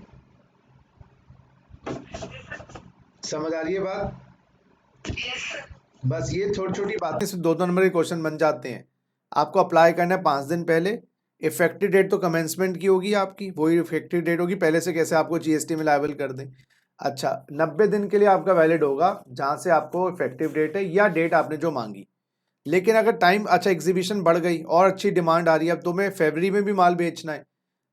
[SPEAKER 1] समझ आ रही है बात
[SPEAKER 2] यस सर।
[SPEAKER 1] बस ये छोटी छोटी बातें से 2 नंबर के क्वेश्चन बन जाते हैं आपको अप्लाई करना है 5 दिन पहले इफेक्टिव डेट तो कमेंसमेंट की होगी आपकी वही इफेक्टिव डेट होगी पहले से कैसे आपको जीएसटी में लायबल कर दें अच्छा 90 दिन के लिए आपका वैलिड होगा जहां से आपको इफेक्टिव डेट है या डेट आपने जो मांगी लेकिन अगर टाइम अच्छा एग्जीबिशन बढ़ गई और अच्छी डिमांड आ रही है अब तुम्हें फरवरी में भी माल बेचना है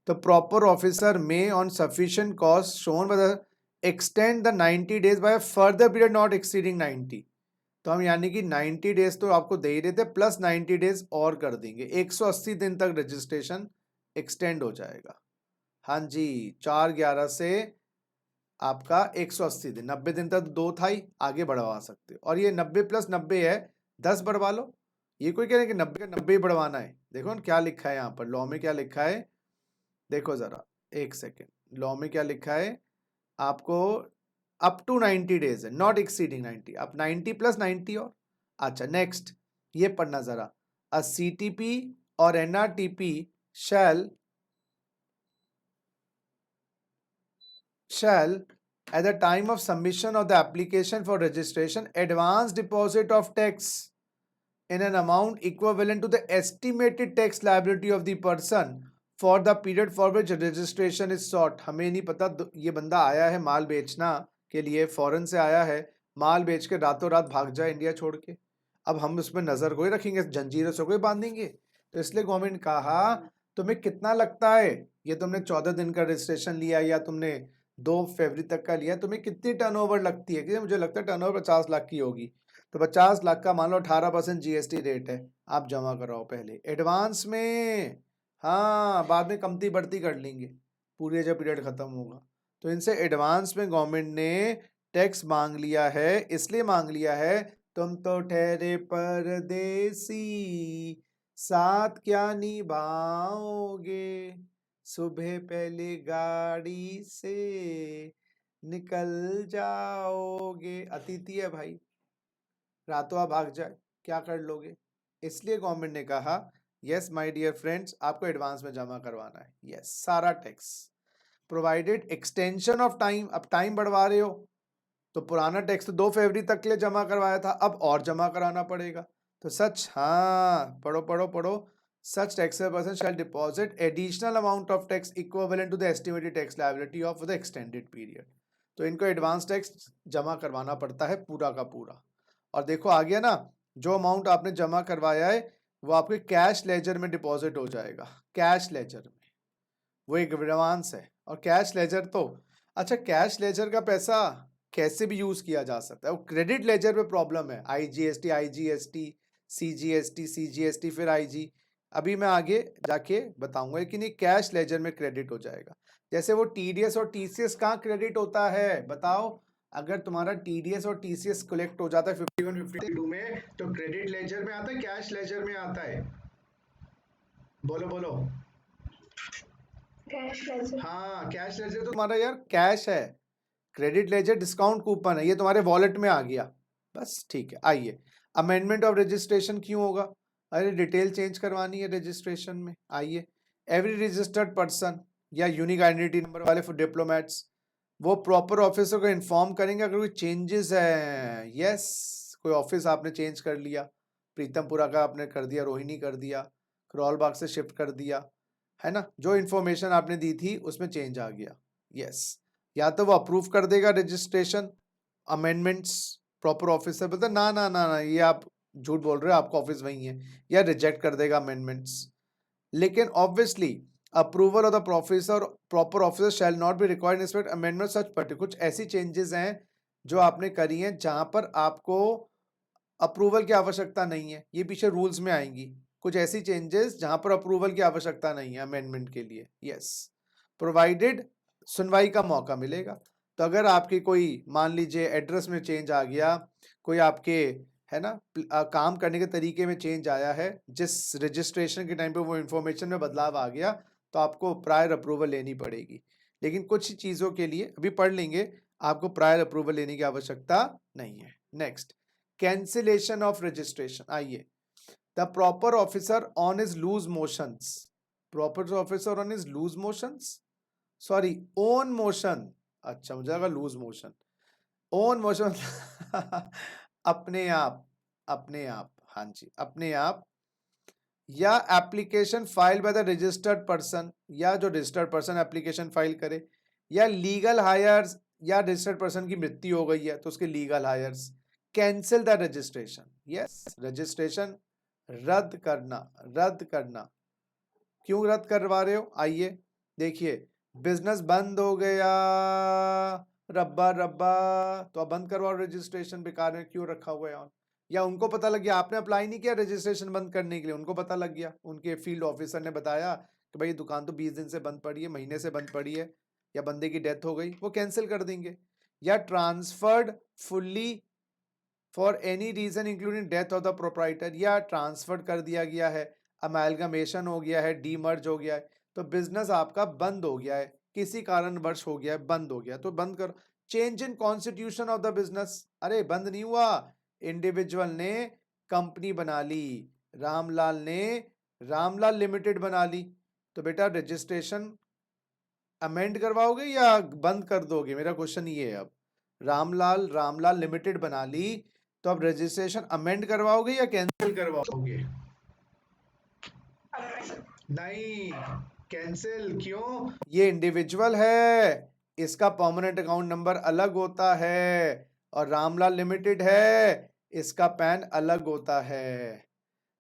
[SPEAKER 1] तो प्रॉपर ऑफिसर में on sufficient cost shown by the extend the 90 days by further period not exceeding 90 तो हम यानी कि 90 डेज तो आपको दे ही रहे थे प्लस 90 डेज और कर देंगे 180 दिन तक रजिस्ट्रेशन एक्सटेंड हो जाएगा हाँ जी 4/11 से आपका 180 दिन 90 दिन तक 2 था ही आगे बढ़वा सकते हो और ये 90 + 90 है 10 बढ़वा लो ये कोई कह रहे हैं कि 90 का 90 ही बढ़वाना है। देखो ना क्या लिखा है यहाँ पर, लॉ में क्या लिखा है, देखो जरा एक सेकेंड, लॉ में क्या लिखा है आपको, अप टू 90 डेज है, नॉट एक्सीडिंग 90, अब 90 प्लस 90 और। अच्छा नेक्स्ट ये पढ़ना जरा, अ सीटीपी और NRTP shell at the time of submission of the application for registration advance deposit of tax in an amount equivalent to the estimated tax liability of the person for the period for which registration is sought। हमें नहीं पता ये बंदा आया है माल बेचना के लिए, फॉरेन से आया है, माल बेच के रातों रात भाग जाए इंडिया छोड़ के, अब हम उसमें नजर कोई रखेंगे, जंजीरों से कोई बांधेंगे? तो इसलिए गवर्नमेंट कहा तुम्हें कितना लगता है, ये तुमने 14 दिन का रजिस्ट्रेशन लिया या तुमने 2 फरवरी तक का लिया, तुम्हें कितनी टर्नओवर लगती है? कि मुझे लगता है टर्नओवर 50 लाख की होगी, तो 50 लाख का मान लो 18% जीएसटी रेट है, आप जमा कराओ पहले एडवांस में, हाँ बाद में कमती बढ़ती कर लेंगे पूरे जब पीरियड खत्म होगा। तो इनसे एडवांस में गवर्नमेंट ने टैक्स मांग लिया है, इसलिए मांग लिया है तुम तो ठहरे परदेसी, साथ क्या निभाओगे, सुबह पहले गाड़ी से निकल जाओगे, अतिथि है भाई, रातों आप भाग जाए क्या कर लोगे? इसलिए गवर्नमेंट ने कहा यस माय डियर फ्रेंड्स आपको एडवांस में जमा करवाना है, यस सारा tax, provided extension of time, अब टाइम बढ़वा रहे हो तो पुराना टैक्स तो 2 फरवरी तक के लिए जमा करवाया था, अब और जमा कराना पड़ेगा, तो सच, हाँ पढ़ो पढ़ो पढ़ो, such taxable person shall deposit additional amount of tax equivalent to the estimated tax liability of the extended period। तो इनको एडवांस टैक्स जमा करवाना पड़ता है पूरा का पूरा। और देखो आ गया ना, जो अमाउंट आपने जमा करवाया है वो आपके कैश लेजर में डिपॉजिट हो जाएगा, कैश लेजर में, वो एक एडवांस है। और कैश लेजर तो, अच्छा कैश लेजर का पैसा कैसे भी यूज किया जा सकता है, वो क्रेडिट लेजर पे प्रॉब्लम है, आईजीएसटी आईजीएसटी सीजीएसटी सीजीएसटी फिर आईजी, अभी मैं आगे जाके बताऊंगा कि नहीं कैश लेजर में क्रेडिट हो जाएगा। जैसे वो टीडीएस और टीसीएस कहाँ क्रेडिट होता है बताओ, अगर तुम्हारा टीडीएस और टीसीएस कलेक्ट हो जाता है 51 52 में तो क्रेडिट लेजर में आता है कैश लेजर में आता है, बोलो बोलो।
[SPEAKER 2] Cash ledger.
[SPEAKER 1] हाँ कैश लेजर तो तुम्हारा यार कैश है, क्रेडिट लेजर डिस्काउंट कूपन है, ये तुम्हारे वॉलेट में आ गया बस, ठीक है। आइए अमेंडमेंट ऑफ रजिस्ट्रेशन क्यों होगा, अरे डिटेल चेंज करवानी है रजिस्ट्रेशन में। आइए एवरी रजिस्टर्ड पर्सन या यूनिक आइडेंटिटी नंबर वाले फॉर डिप्लोमेट्स वो प्रॉपर ऑफिसर को इन्फॉर्म करेंगे अगर कोई चेंजेस है, यस कोई ऑफिस आपने चेंज कर लिया, प्रीतमपुरा का आपने कर दिया रोहिणी कर दिया, करौलबाग से शिफ्ट कर दिया, है ना, जो इन्फॉर्मेशन आपने दी थी उसमें चेंज आ गया, यस या तो वो अप्रूव कर देगा रजिस्ट्रेशन अमेंडमेंट्स, प्रॉपर ऑफिसर बोलता ना ना ना ना ये आप झूठ बोल रहे हो आपका ऑफिस वही है, या रिजेक्ट कर देगा अमेंडमेंट्स। लेकिन obviously approval of the professor proper officer shall not be required in respect amendment such particular, कुछ ऐसी चेंजेस हैं जो आपने करी हैं जहां पर आपको अप्रूवल की आवश्यकता नहीं है, ये पीछे रूल्स में आएंगी, कुछ ऐसी चेंजेस जहां पर अप्रूवल की आवश्यकता नहीं है अमेंडमेंट के लिए, यस प्रोवाइडेड सुनवाई का मौका मिलेगा। तो अगर आपकी कोई मान लीजिए एड्रेस में चेंज आ गया, कोई आपके है ना काम करने के तरीके में चेंज आया है, जिस रजिस्ट्रेशन के टाइम पे वो इन्फॉर्मेशन में बदलाव आ गया तो आपको प्रायर अप्रूवल लेनी पड़ेगी, लेकिन कुछ चीज़ों के लिए अभी पढ़ लेंगे आपको प्रायर अप्रूवल लेने की आवश्यकता नहीं है। नेक्स्ट कैंसिलेशन ऑफ रजिस्ट्रेशन, आइए the proper officer on is loose motions, proper officer on is loose motions, sorry own motion, अच्छा मुझे लगा लूज मोशन, ओन मोशन अपने आप, अपने आप, हाँ जी अपने आप, या application file by the registered person, या जो रजिस्टर्ड पर्सन एप्लीकेशन फाइल करे, या लीगल हायर्स, या रजिस्टर्ड पर्सन की मृत्यु हो गई है तो उसके legal heirs, cancel the registration, yes registration रद्द करना, रद्द करना, क्यों रद्द करवा रहे हो, आइए देखिए बिजनेस बंद हो गया, रब्बा रब्बा, तो अब बंद करवाओ रजिस्ट्रेशन, बेकार में क्यों रखा हुआ है ऑन, या उनको पता लग गया आपने अप्लाई नहीं किया रजिस्ट्रेशन बंद करने के लिए, उनको पता लग गया, उनके फील्ड ऑफिसर ने बताया कि भाई दुकान तो 20 दिन से बंद पड़ी है, महीने से बंद पड़ी है, या बंदे की डेथ हो गई, वो कैंसिल कर देंगे। या transferred fully for any reason including death of the proprietor, या ट्रांसफर कर दिया गया है, अमेलगमेशन हो गया है, डीमर्ज हो गया है, तो बिजनेस आपका बंद हो गया है, किसी कारणवश हो गया है, बंद हो गया, तो बंद करो। Change in constitution of the business, अरे बंद नहीं हुआ, इंडिविजुअल ने कंपनी बना ली, रामलाल ने रामलाल लिमिटेड बना ली, तो बेटा रजिस्ट्रेशन अमेंड करवाओगे या बंद कर दोगे, मेरा क्वेश्चन ये है। अब रामलाल लिमिटेड बना ली, तो अब रजिस्ट्रेशन अमेंड करवाओगे या कैंसिल करवाओगे? नहीं, कैंसिल। क्यों? ये इंडिविजुअल है, इसका परमानेंट अकाउंट नंबर अलग होता है, और रामलाल लिमिटेड है, इसका पैन अलग होता है।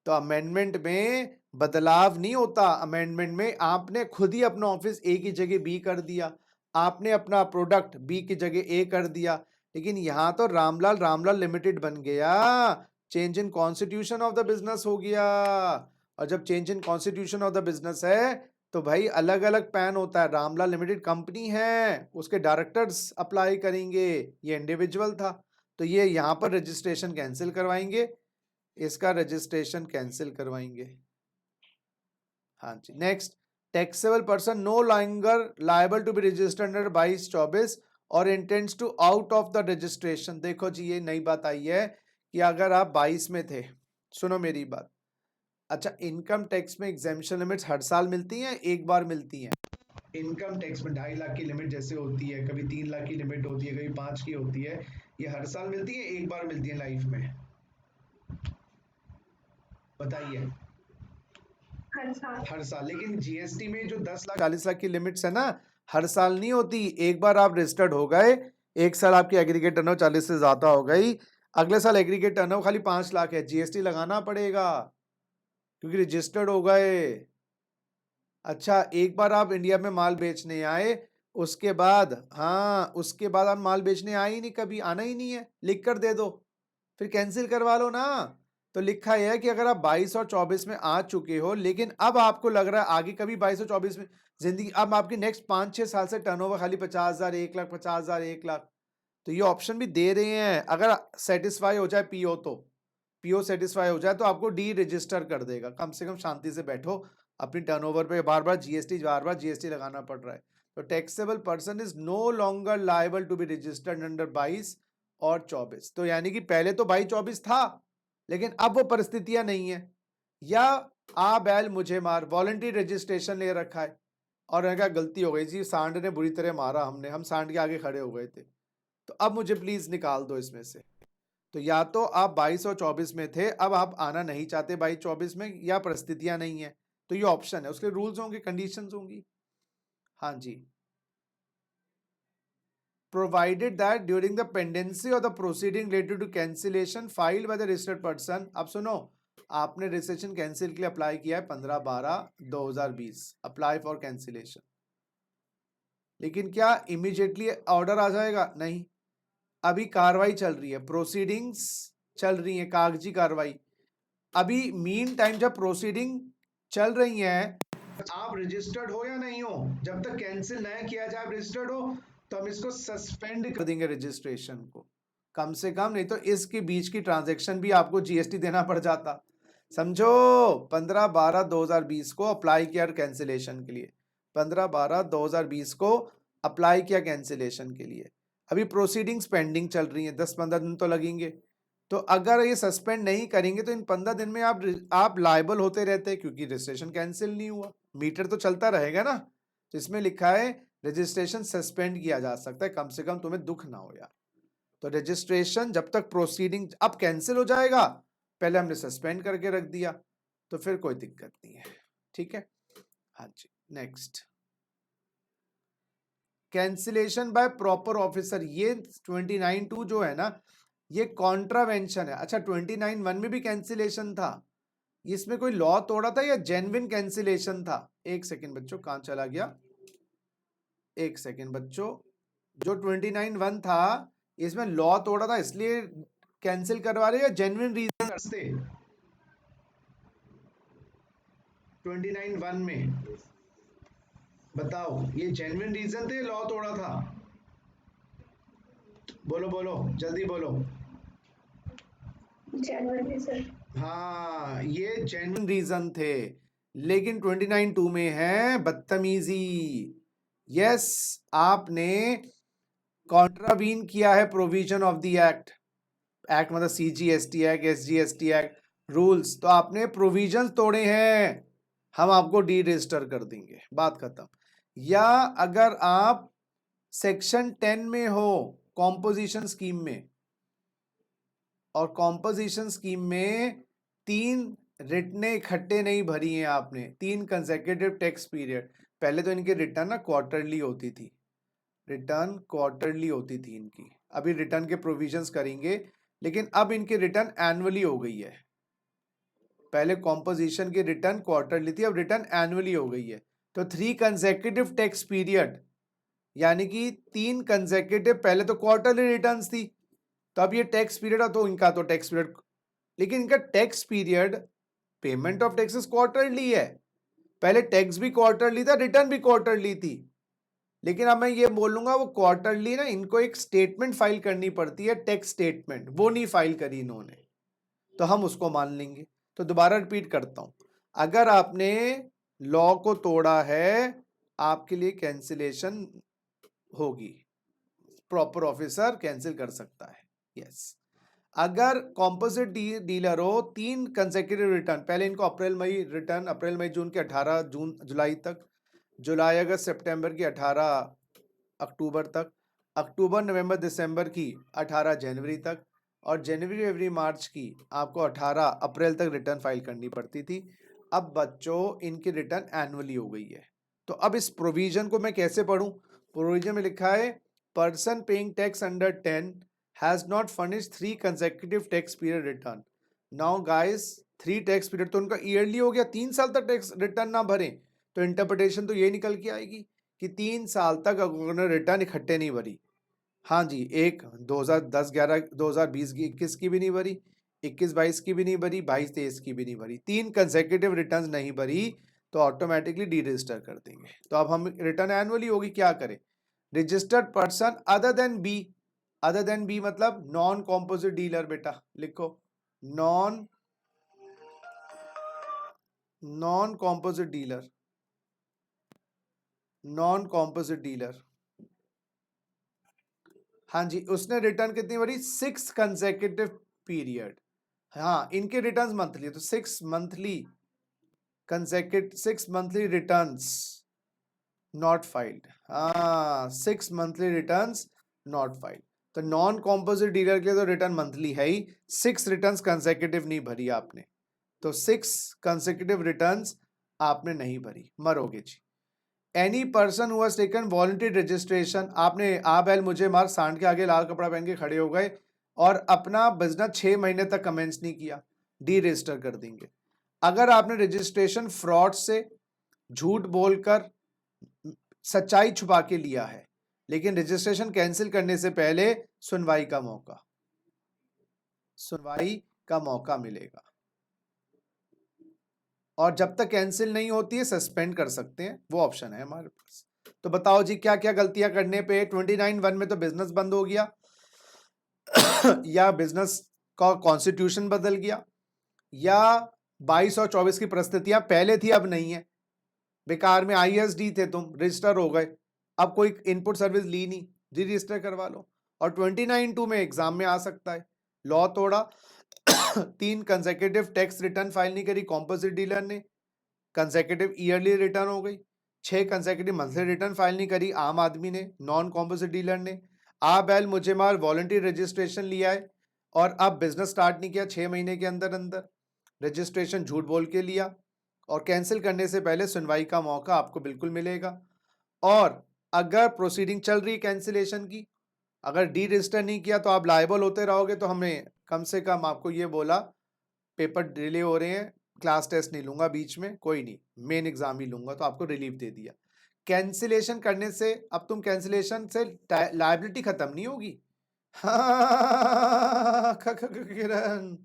[SPEAKER 1] तो अमेंडमेंट में बदलाव नहीं होता, अमेंडमेंट में आपने खुद ही अपना ऑफिस ए की जगह बी कर दिया, आपने अपना प्रोडक्ट बी की जगह ए कर दिया, लेकिन यहां तो रामलाल लिमिटेड बन गया, change in constitution of the business हो गया। और जब change in constitution of the business है तो भाई अलग अलग पैन होता है, रामलाल लिमिटेड कंपनी है, उसके डायरेक्टर्स अप्लाई करेंगे, ये इंडिविजुअल था, तो ये यहां पर रजिस्ट्रेशन कैंसिल करवाएंगे, इसका रजिस्ट्रेशन कैंसिल करवाएंगे। हाँ जी, next, taxable person no longer liable to be registered under 22-24 और intends to out of the registration. देखो जी, ये नई बात आई है कि अगर आप 22 में थे, सुनो मेरी बात, अच्छा इनकम टैक्स में एग्जेम्पशन लिमिट्स हर साल मिलती हैं, एक बार मिलती हैं? इनकम टैक्स में 2.5 लाख की लिमिट जैसे होती है, कभी 3 लाख की लिमिट होती है, कभी 5 की होती है, ये हर साल मिलती है, एक बार मिलती है लाइफ में? बताइए। हर साल। लेकिन जीएसटी में जो 10 लाख 40 लाख की लिमिट्स है ना, हर साल नहीं होती, एक बार आप रजिस्टर्ड हो गए, एक साल आपकी एग्रीगेट टर्नओवर 40 से ज्यादा हो गई, अगले साल एग्रीगेट टर्नओवर खाली 5 लाख है, जीएसटी लगाना पड़ेगा क्योंकि रजिस्टर्ड हो गए। अच्छा, एक बार आप इंडिया में माल बेचने आए, उसके बाद, हाँ उसके बाद आप माल बेचने आए ही नहीं, कभी आना ही नहीं है, लिख कर दे दो, फिर कैंसिल करवा लो ना। तो लिखा है कि अगर आप 22 और 24 में आ चुके हो, लेकिन अब आपको लग रहा है आगे कभी 22 और 24 में जिंदगी, अब आपकी नेक्स्ट 5-6 साल से टर्नओवर खाली 50,000, 1 लाख, 50,000, 1 लाख, तो ये ऑप्शन भी दे रहे हैं, अगर सेटिस्फाई हो जाए पीओ, तो पीओ सेटिस्फाई हो जाए तो आपको डी रजिस्टर कर देगा। कम से कम शांति से बैठो, अपनी टर्नओवर पे बार बार जीएसटी लगाना पड़ रहा है। तो taxable person is no longer liable to be registered under 22 और 24। तो यानी कि पहले तो 22-24 था, लेकिन अब वो परिस्थितियां नहीं है, या आ बैल मुझे मार, वॉलंटरी रजिस्ट्रेशन ले रखा है, और क्या गलती हो गई जी, सांड ने बुरी तरह मारा, हम सांड के आगे खड़े हो गए थे, तो अब मुझे प्लीज निकाल दो इसमें से। तो या तो आप 22 और 24 में थे, अब आप आना नहीं चाहते 22-24 में, या परिस्थितियां नहीं है, तो ये ऑप्शन है, उसके रूल्स होंगे, कंडीशंस होंगी। हाँ जी, provided that during the pendency of the proceeding related to cancellation filed by the registered person। अब सुनो, आपने रजिस्ट्रेशन कैंसिल के लिए अप्लाई किया है 15/12/2020, अप्लाई फॉर कैंसिलेशन, लेकिन क्या इमीडिएटली ऑर्डर आ जाएगा? नहीं, अभी कार्रवाई चल रही है, प्रोसीडिंग्स चल रही है, कागजी कार्रवाई। अभी मीन टाइम जब प्रोसीडिंग चल रही है, आप रजिस्टर्ड हो या नहीं हो, जब तक कैंसिल नहीं किया जाए, रजिस्टर्ड हो, तो हम इसको सस्पेंड कर देंगे रजिस्ट्रेशन को, कम से कम, नहीं तो इसके बीच की ट्रांजैक्शन भी आपको जीएसटी देना पड़ जाता। समझो, 15/12/2020 को अप्लाई किया कैंसिलेशन के लिए, 15/12/2020 को अप्लाई किया कैंसिलेशन के लिए, अभी प्रोसीडिंग्स पेंडिंग चल रही है, 10-15 दिन तो लगेंगे। तो अगर ये सस्पेंड नहीं करेंगे तो इन 15 दिन में आप लायबल होते रहते, क्योंकि रजिस्ट्रेशन कैंसिल नहीं हुआ, मीटर तो चलता रहेगा ना। तो इसमें लिखा है रजिस्ट्रेशन सस्पेंड किया जा सकता है, कम से कम तुम्हें दुख ना हो यार। तो रजिस्ट्रेशन जब तक प्रोसीडिंग अब कैंसिल हो जाएगा, पहले हमने सस्पेंड करके रख दिया, तो फिर कोई दिक्कत नहीं है, ठीक है। हाँ जी, next, cancellation by proper officer, ये 29(2) जो है ना, ये कॉन्ट्रावेंशन है। अच्छा, 29(1) में भी कैंसिलेशन था, इसमें कोई लॉ तोड़ा था या जेन्युइन कैंसिलेशन था? एक सेकंड बच्चों, कहां चला गया, एक सेकंड बच्चों, जो 29(1) था, इसमें लॉ तोड़ा था इसलिए कैंसिल करवा रहे, या जेन्युइन रीजन से? 29(1) में बताओ, ये जेन्युइन रीजन थे, लॉ तोड़ा था? बोलो बोलो, जल्दी बोलो।
[SPEAKER 2] जनवरी सर।
[SPEAKER 1] हाँ, ये जेन्युइन रीजन थे, लेकिन 29(2) में है बदतमीजी। यस, आपने कॉन्ट्रावीन किया है provision of the act. Act मतलब CGST act, SGST act, rules, तो आपने प्रोविजंस तोड़े हैं, हम आपको डी रजिस्टर कर देंगे, बात खत्म। या अगर आप सेक्शन 10 में हो कॉम्पोजिशन स्कीम में, और कॉम्पोजिशन स्कीम में 3 रिटर्नें इकट्ठे नहीं भरी हैं आपने, 3 कंसेक्यूटिव टैक्स पीरियड। पहले तो इनकी रिटर्न ना क्वार्टरली होती थी, रिटर्न क्वार्टरली होती थी इनकी, अभी रिटर्न के प्रोविजंस करेंगे, लेकिन अब इनकी रिटर्न एनुअली हो गई है। पहले कॉम्पोजिशन की रिटर्न क्वार्टरली थी, अब रिटर्न एनुअली हो गई है। तो 3 कंसेक्यूटिव टैक्स पीरियड, यानी कि 3 कंसेक्यूटिव, पहले तो क्वार्टरली रिटर्न्स थी, तो अब ये टैक्स पीरियड है, तो इनका तो टैक्स पीरियड, लेकिन इनका tax period payment of taxes quarterly है। पहले टैक्स भी क्वार्टरली था, रिटर्न भी क्वार्टरली थी, लेकिन अब मैं ये बोलूंगा वो क्वार्टरली ना, इनको एक स्टेटमेंट फाइल करनी पड़ती है, टैक्स स्टेटमेंट, वो नहीं फाइल करी इन्होंने, तो हम उसको मान लेंगे। तो दोबारा रिपीट करता हूं, अगर आपने लॉ को तोड़ा है, आपके लिए कैंसिलेशन होगी, प्रॉपर ऑफिसर कैंसिल कर सकता है। यस, अगर कॉम्पोजिट डीलर हो, 3 कंसेक्यूटिव रिटर्न, पहले इनको अप्रैल मई रिटर्न, अप्रैल मई जून के 18 जून जुलाई तक, जुलाई अगस्त सितंबर की 18 अक्टूबर तक, अक्टूबर नवंबर दिसंबर की 18 जनवरी तक, और जनवरी फरवरी मार्च की आपको 18 अप्रैल तक रिटर्न फाइल करनी पड़ती थी। अब बच्चों इनकी रिटर्न एनुअली हो गई है, तो अब इस प्रोविजन को मैं कैसे पढ़ूं? प्रोविजन में लिखा है person paying tax under 10 has not furnished 3 consecutive tax period return. Now guys, 3 tax period तो उनका ईयरली हो गया, 3 साल तक टैक्स रिटर्न ना भरें, तो इंटरप्रिटेशन तो ये निकल के आएगी कि 3 साल तक उन्होंने रिटर्न इकट्ठे नहीं भरी। हाँ जी, एक 2010-11 2020-21 की भी नहीं भरी, 21-22 की भी नहीं भरी, 22-23 की भी नहीं भरी, 3 कंसेक्यूटिव रिटर्न्स नहीं भरी, तो ऑटोमेटिकली डी रजिस्टर कर देंगे। तो अब हम रिटर्न एनुअली होगी, क्या करें? Registered person other than B, other than B मतलब नॉन कॉम्पोजिट डीलर, बेटा लिखो, non composite dealer, non composite dealer. हाँ जी, उसने रिटर्न कितनी भरी? 6 कंसेक्यूटिव पीरियड। हाँ, इनके रिटर्न्स मंथली, तो 6 monthly consecutive, 6 monthly returns not filed. हाँ, 6 मंथली रिटर्न्स नॉट फाइल्ड। तो नॉन कॉम्पोजिट डीलर के लिए तो रिटर्न मंथली है ही, 6 रिटर्न्स कंसेक्यूटिव नहीं भरी आपने, तो 6 कंसेक्यूटिव रिटर्न्स आपने नहीं भरी, मरोगे जी। Any person who has taken voluntary registration, आपने आ बैल मुझे मार सांड के आगे लाल कपड़ा पहन के खड़े हो गए और अपना बिजनेस 6 महीने तक कमेंस नहीं किया, डी रजिस्टर कर देंगे। अगर आपने रजिस्ट्रेशन फ्रॉड से, झूठ बोलकर, सच्चाई छुपा के लिया है, लेकिन रजिस्ट्रेशन कैंसिल करने से पहले सुनवाई का मौका, सुनवाई का मौका मिलेगा, और जब तक कैंसिल नहीं होती है सस्पेंड कर सकते हैं, वो ऑप्शन है हमारे पास। तो बताओ जी, क्या क्या गलतियां करने पे 29(1) में तो बिजनेस बंद हो गया या बिजनेस का कॉन्स्टिट्यूशन बदल गया, या 22 और 24 की परिस्थितियां पहले थी अब नहीं है, बेकार में ISD थे तुम, रजिस्टर हो गए, अब कोई इनपुट सर्विस ली नहीं, री रजिस्टर करवा लो। और 29(2) में एग्जाम में आ सकता है, लॉ तोड़ा 3 कंसेक्यूटिव टैक्स रिटर्न फाइल नहीं करी कॉम्पोजिट डीलर ने, कंसेक्यूटिव ईयरली रिटर्न हो गई, 6 कंसेक्यूटिव मंथली रिटर्न फाइल नहीं करी आम आदमी ने, नॉन कॉम्पोजिट डीलर ने, आ बैल मुझे मार वॉलंटरी रजिस्ट्रेशन लिया है और अब बिजनेस स्टार्ट नहीं किया 6 महीने के अंदर अंदर, रजिस्ट्रेशन झूठ बोल के लिया, और कैंसिल करने से पहले सुनवाई का मौका आपको बिल्कुल मिलेगा। और अगर प्रोसीडिंग चल रही कैंसिलेशन की, अगर डी रजिस्टर नहीं किया तो आप लायबल होते रहोगे, तो हमने कम से कम आपको ये बोला पेपर डिले हो रहे हैं, क्लास टेस्ट नहीं लूंगा बीच में, कोई नहीं, मेन एग्जाम ही लूंगा, तो आपको रिलीफ दे दिया। कैंसिलेशन करने से, अब तुम कैंसिलेशन से लायबिलिटी खत्म नहीं होगी। हाँ किरण,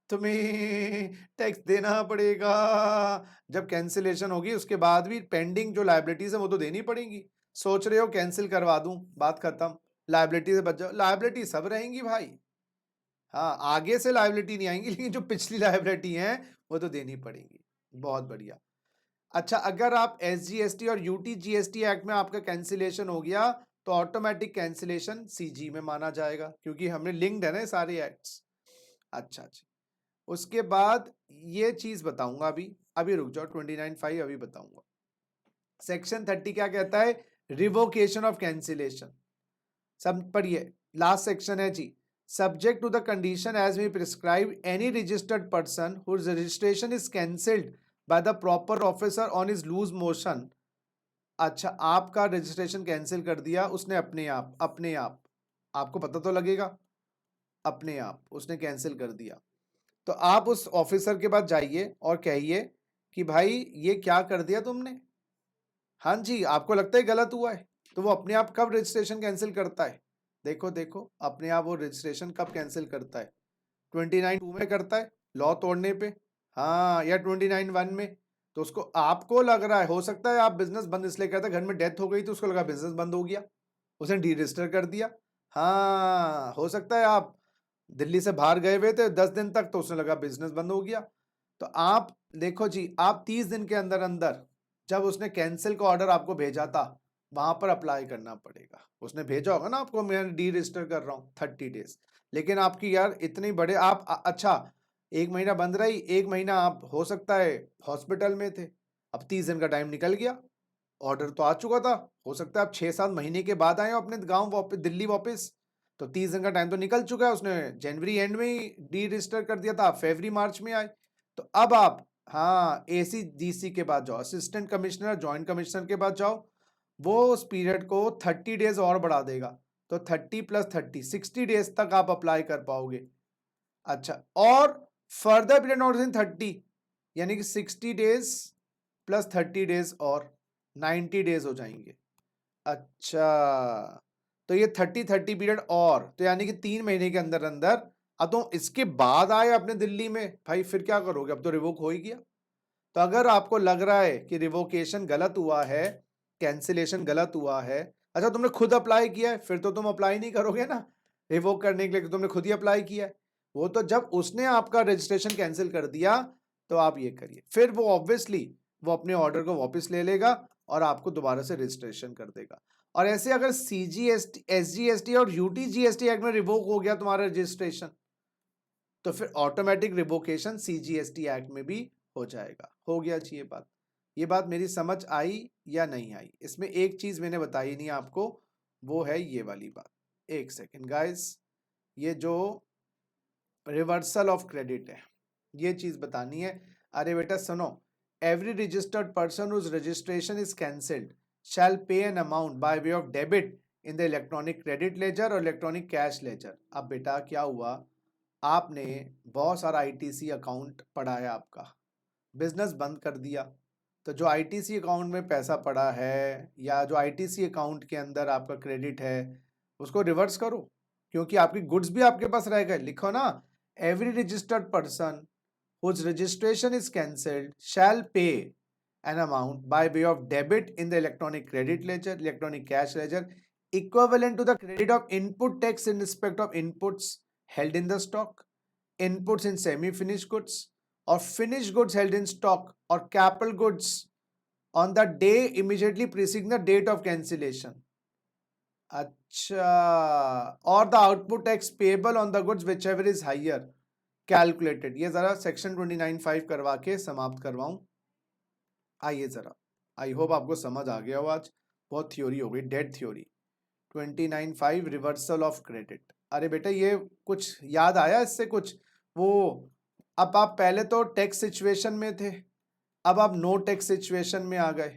[SPEAKER 1] तुम्हें टैक्स देना पड़ेगा, जब कैंसिलेशन होगी उसके बाद भी पेंडिंग जो लायबिलिटीज है वो तो देनी पड़ेगी। सोच रहे हो कैंसिल करवा दूं, बात खत्म, लायबिलिटी से बच जाओ, लायबिलिटी सब रहेंगी भाई, हाँ, आगे से लायबिलिटी नहीं आएंगी, लेकिन जो पिछली लायबिलिटी है वो तो देनी पड़ेगी। बहुत बढ़िया। अच्छा, अगर आप SGST और UTGST एक्ट में आपका कैंसिलेशन हो गया तो ऑटोमेटिक कैंसिलेशन CG में माना जाएगा, क्योंकि हमने लिंक्ड है ना सारे एक्ट्स। अच्छा अच्छा, उसके बाद ये चीज बताऊंगा, अभी रुक जाओ, 29(5) अभी बताऊंगा। सेक्शन 30 क्या कहता है? Revocation of cancellation. सब पढ़िए, लास्ट सेक्शन है जी। Subject to the condition as may prescribe, any registered person whose registration is cancelled by the proper officer on is loose motion. अच्छा, आपका रजिस्ट्रेशन कैंसिल कर दिया उसने अपने आप, आपको पता तो लगेगा, अपने आप उसने कैंसिल कर दिया, तो आप उस ऑफिसर के पास जाइए और कहिए कि भाई ये क्या कर दिया तुमने। हाँ जी, आपको लगता है गलत हुआ है, तो वो अपने आप कब रजिस्ट्रेशन कैंसिल करता है? देखो देखो, अपने आप वो रजिस्ट्रेशन कब कैंसिल करता है? 29(2) में करता है, लॉ तोड़ने पे। हाँ, या 29(1) में। तो उसको, आपको लग रहा है, हो सकता है आप बिजनेस बंद इसलिए करता है, घर में डेथ हो गई तो उसको लगा बिजनेस बंद हो गया, उसने डी रजिस्टर कर दिया। हाँ, हो सकता है आप दिल्ली से बाहर गए हुए थे 10 दिन तक, तो उसने लगा बिजनेस बंद हो गया। तो आप देखो जी, आप 30 दिन के अंदर अंदर, जब उसने कैंसिल का ऑर्डर आपको भेजा था, वहां पर अप्लाई करना पड़ेगा। उसने भेजा होगा ना आपको, मैं डी रजिस्टर कर रहा हूँ 30 डेज, लेकिन आपकी यार इतनी बड़े आप अच्छा, 1 महीना बंद रही, 1 महीना आप हो सकता है हॉस्पिटल में थे, अब 30 दिन का टाइम निकल गया, ऑर्डर तो आ चुका था, हो सकता है आप 6-7 महीने के बाद आए हो अपने गांव वापस, दिल्ली वापस, तो 30 दिन का टाइम तो निकल चुका है, उसने जनवरी एंड में ही डी रजिस्टर कर दिया था, आप फरवरी मार्च में आए, तो अब आप, हाँ, ACDC के बाद जाओ, असिस्टेंट कमिश्नर जॉइंट कमिश्नर के बाद जाओ, वो उस पीरियड को 30 डेज और बढ़ा देगा, तो 30 + 30 60 डेज तक आप अप्लाई कर पाओगे। अच्छा, और फर्दर पीरियड नॉट इन 30, यानी कि 60 डेज + 30 डेज और 90 डेज हो जाएंगे। अच्छा, तो ये 30 पीरियड और, तो यानी कि 3 महीने के अंदर अंदर, अब तो इसके बाद आए अपने दिल्ली में, भाई फिर क्या करोगे, अब तो रिवोक हो ही गया। तो अगर आपको लग रहा है कि रिवोकेशन गलत हुआ है, कैंसिलेशन गलत हुआ है, अच्छा तुमने खुद अप्लाई किया है, फिर तो तुम अप्लाई नहीं करोगे ना रिवोक करने के लिए, तुमने खुद ही अप्लाई किया है। वो तो जब उसने आपका रजिस्ट्रेशन कैंसिल कर दिया, तो आप ये करिए, फिर वो ऑब्वियसली वो अपने ऑर्डर को वापस ले लेगा और आपको दोबारा से रजिस्ट्रेशन कर देगा। और ऐसे अगर CGST, SGST और UTGST एक्ट में रिवोक हो गया तुम्हारा रजिस्ट्रेशन, तो फिर ऑटोमेटिक रिवोकेशन CGST एक्ट में भी हो जाएगा। हो गया जी ये बात मेरी समझ आई या नहीं आई? इसमें एक चीज मैंने बताई नहीं आपको, वो है ये वाली बात। एक सेकेंड गाइस, ये जो रिवर्सल ऑफ क्रेडिट है, ये चीज बतानी है। अरे बेटा सुनो, every registered person whose registration is cancelled shall pay an amount by way of debit in the electronic credit ledger और इलेक्ट्रॉनिक कैश लेजर। अब बेटा क्या हुआ, आपने बहुत सारा ITC अकाउंट पड़ा है, आपका बिजनेस बंद कर दिया, तो जो ITC अकाउंट में पैसा पड़ा है या जो ITC अकाउंट के अंदर आपका क्रेडिट है, उसको रिवर्स करो, क्योंकि आपकी गुड्स भी आपके पास रह गए। लिखो ना, every registered person whose registration is cancelled shall pay an amount by way of debit in the electronic credit ledger, electronic cash ledger, equivalent to the credit of input tax in respect of inputs held in the stock, inputs in semi-finished goods, or finished goods held in stock, or capital goods on the day immediately preceding the date of cancellation. अच्छा, और the output tax payable on the goods whichever is higher calculated. ये जरा सेक्शन 29(5) करवा के समाप्त करवाऊं। आइए जरा, आई होप आपको समझ आ गया हो। आज बहुत थ्योरी हो गई, dead theory. 29(5) reversal of credit. अरे बेटा ये कुछ याद आया इससे कुछ? वो अब आप पहले तो टैक्स सिचुएशन में थे, अब आप नो टैक्स सिचुएशन में आ गए,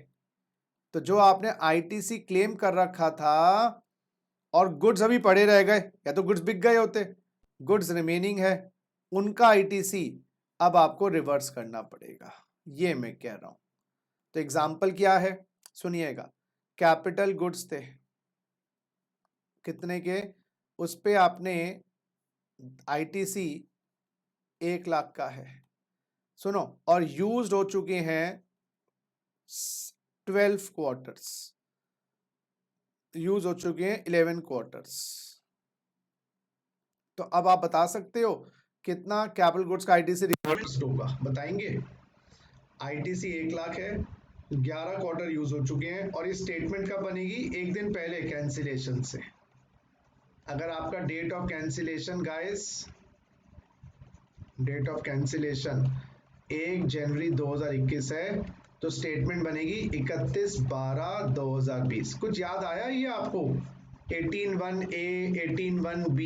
[SPEAKER 1] तो जो आपने ITC क्लेम कर रखा था और गुड्स अभी पड़े रह गए, या तो गुड्स बिक गए होते, गुड्स रिमेनिंग है, उनका ITC अब आपको रिवर्स करना पड़ेगा, ये मैं कह रहा हूं। तो एग्जाम्पल क्या है, सुनिएगा। कैपिटल गुड्स थे कितने के, उस पे आपने ITC 1 लाख का है, सुनो, और यूज्ड हो चुके हैं 12 क्वार्टर्स, यूज हो चुके हैं 11 क्वार्टर्स। तो अब आप बता सकते हो कितना कैपिटल गुड्स का आईटीसी रिवर्स होगा, बताएंगे? आईटीसी 1 लाख है, 11 क्वार्टर यूज हो चुके हैं और ये स्टेटमेंट कब बनेगी? एक दिन पहले कैंसिलेशन से। अगर आपका date of cancellation guys, date of cancellation 1 जनवरी 2021 है तो स्टेटमेंट बनेगी 31/12/2020। कुछ याद आया ये आपको? 18(1)A, 18(1)B,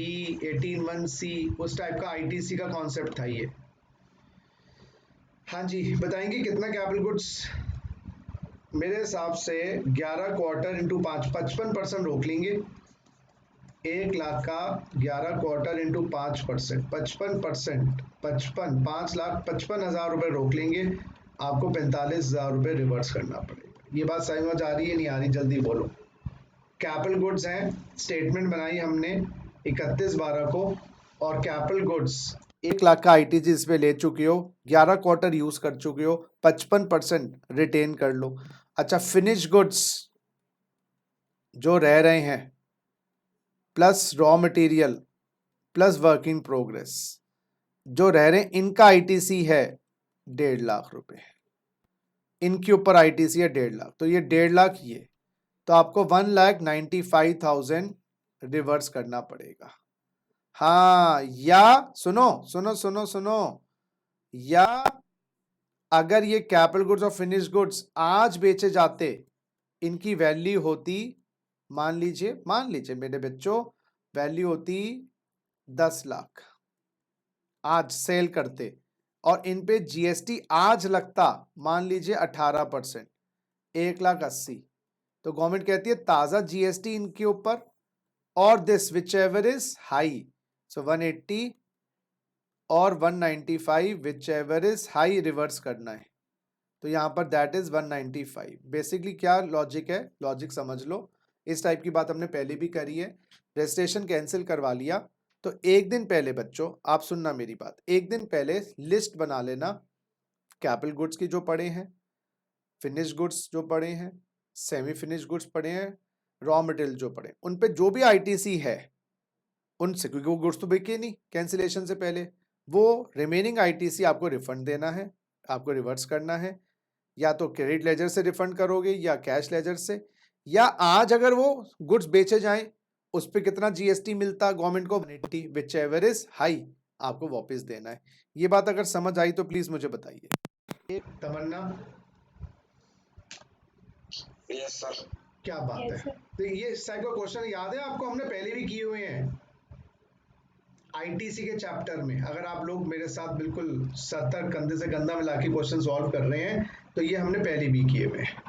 [SPEAKER 1] 18(1)C, उस टाइप का आईटीसी का कॉन्सेप्ट था ये। हाँ जी, बताएंगे कितना कैपिटल गुड्स? मेरे हिसाब से 11 क्वार्टर इंटू 5, 55% रोक लेंगे। 1 लाख का 11 क्वार्टर इंटू 5%, 55%, 5,55,हजार रुपए रोक लेंगे। आपको 45,000 रुपए रिवर्स करना पड़ेगा। ये बात समझ आ रही है नहीं आ रही? जल्दी बोलो। कैपिटल गुड्स हैं, स्टेटमेंट बनाई हमने 31/12 को और कैपिटल गुड्स 1 लाख का आईटीसी इसमें ले चुके हो, 11 क्वार्टर यूज कर चुके हो, 55% रिटेन कर लो। अच्छा, फिनिश गुड्स जो रह रहे हैं plus raw material plus work in progress जो रह रहे हैं, इनका आईटीसी है 1.5 लाख रुपए। इनके ऊपर आईटीसी है 1.5 लाख, तो ये 1.5 लाख ये, तो आपको 1,95,000 रिवर्स करना पड़ेगा। हाँ, या सुनो सुनो सुनो सुनो, या अगर ये कैपिटल गुड्स और फिनिश गुड्स आज बेचे जाते, इनकी वैल्यू होती, मान लीजिए मेरे बच्चों, वैल्यू होती 10 लाख, आज सेल करते, और इन पे जीएसटी आज लगता मान लीजिए 18%, 1,80,000, तो गवर्नमेंट कहती है ताजा जीएसटी इनके ऊपर, और this whichever is high, so 180 और 195 whichever is high reverse करना है। तो यहां पर दैट इज 195। बेसिकली क्या लॉजिक है, लॉजिक समझ लो। इस टाइप की बात हमने पहले भी करी है। रजिस्ट्रेशन कैंसिल करवा लिया तो एक दिन पहले बच्चों, आप सुनना मेरी बात, एक दिन पहले लिस्ट बना लेना कैपिटल गुड्स की जो पड़े हैं, फिनिश गुड्स जो पड़े हैं, सेमी फिनिश गुड्स पड़े हैं, रॉ मटेरियल जो पड़े, उन पे जो भी आईटीसी है उनसे, क्योंकि वो गुड्स तो बिके नहीं कैंसिलेशन से पहले, वो रिमेनिंग आईटीसी आपको रिफंड देना है, आपको रिवर्स करना है। या तो क्रेडिट लेजर से रिफंड करोगे या कैश लेजर से, या आज अगर वो गुड्स बेचे जाएं उस पे कितना जीएसटी मिलता गवर्नमेंट को, 180 विच एवर इज हाई, आपको वापस देना है। ये बात अगर समझ आई तो प्लीज मुझे बताइए। तमन्ना?
[SPEAKER 3] Yes sir.
[SPEAKER 1] क्या बात
[SPEAKER 2] Yes,
[SPEAKER 1] है?
[SPEAKER 2] sir.
[SPEAKER 1] तो ये इस टाइप का क्वेश्चन याद है आपको? हमने पहले भी किए हुए हैं आईटीसी के चैप्टर में। अगर आप लोग मेरे साथ बिल्कुल सतर्क, कंधे से कंधा मिला के क्वेश्चन सॉल्व कर रहे हैं तो ये हमने पहले भी किए हुए हैं।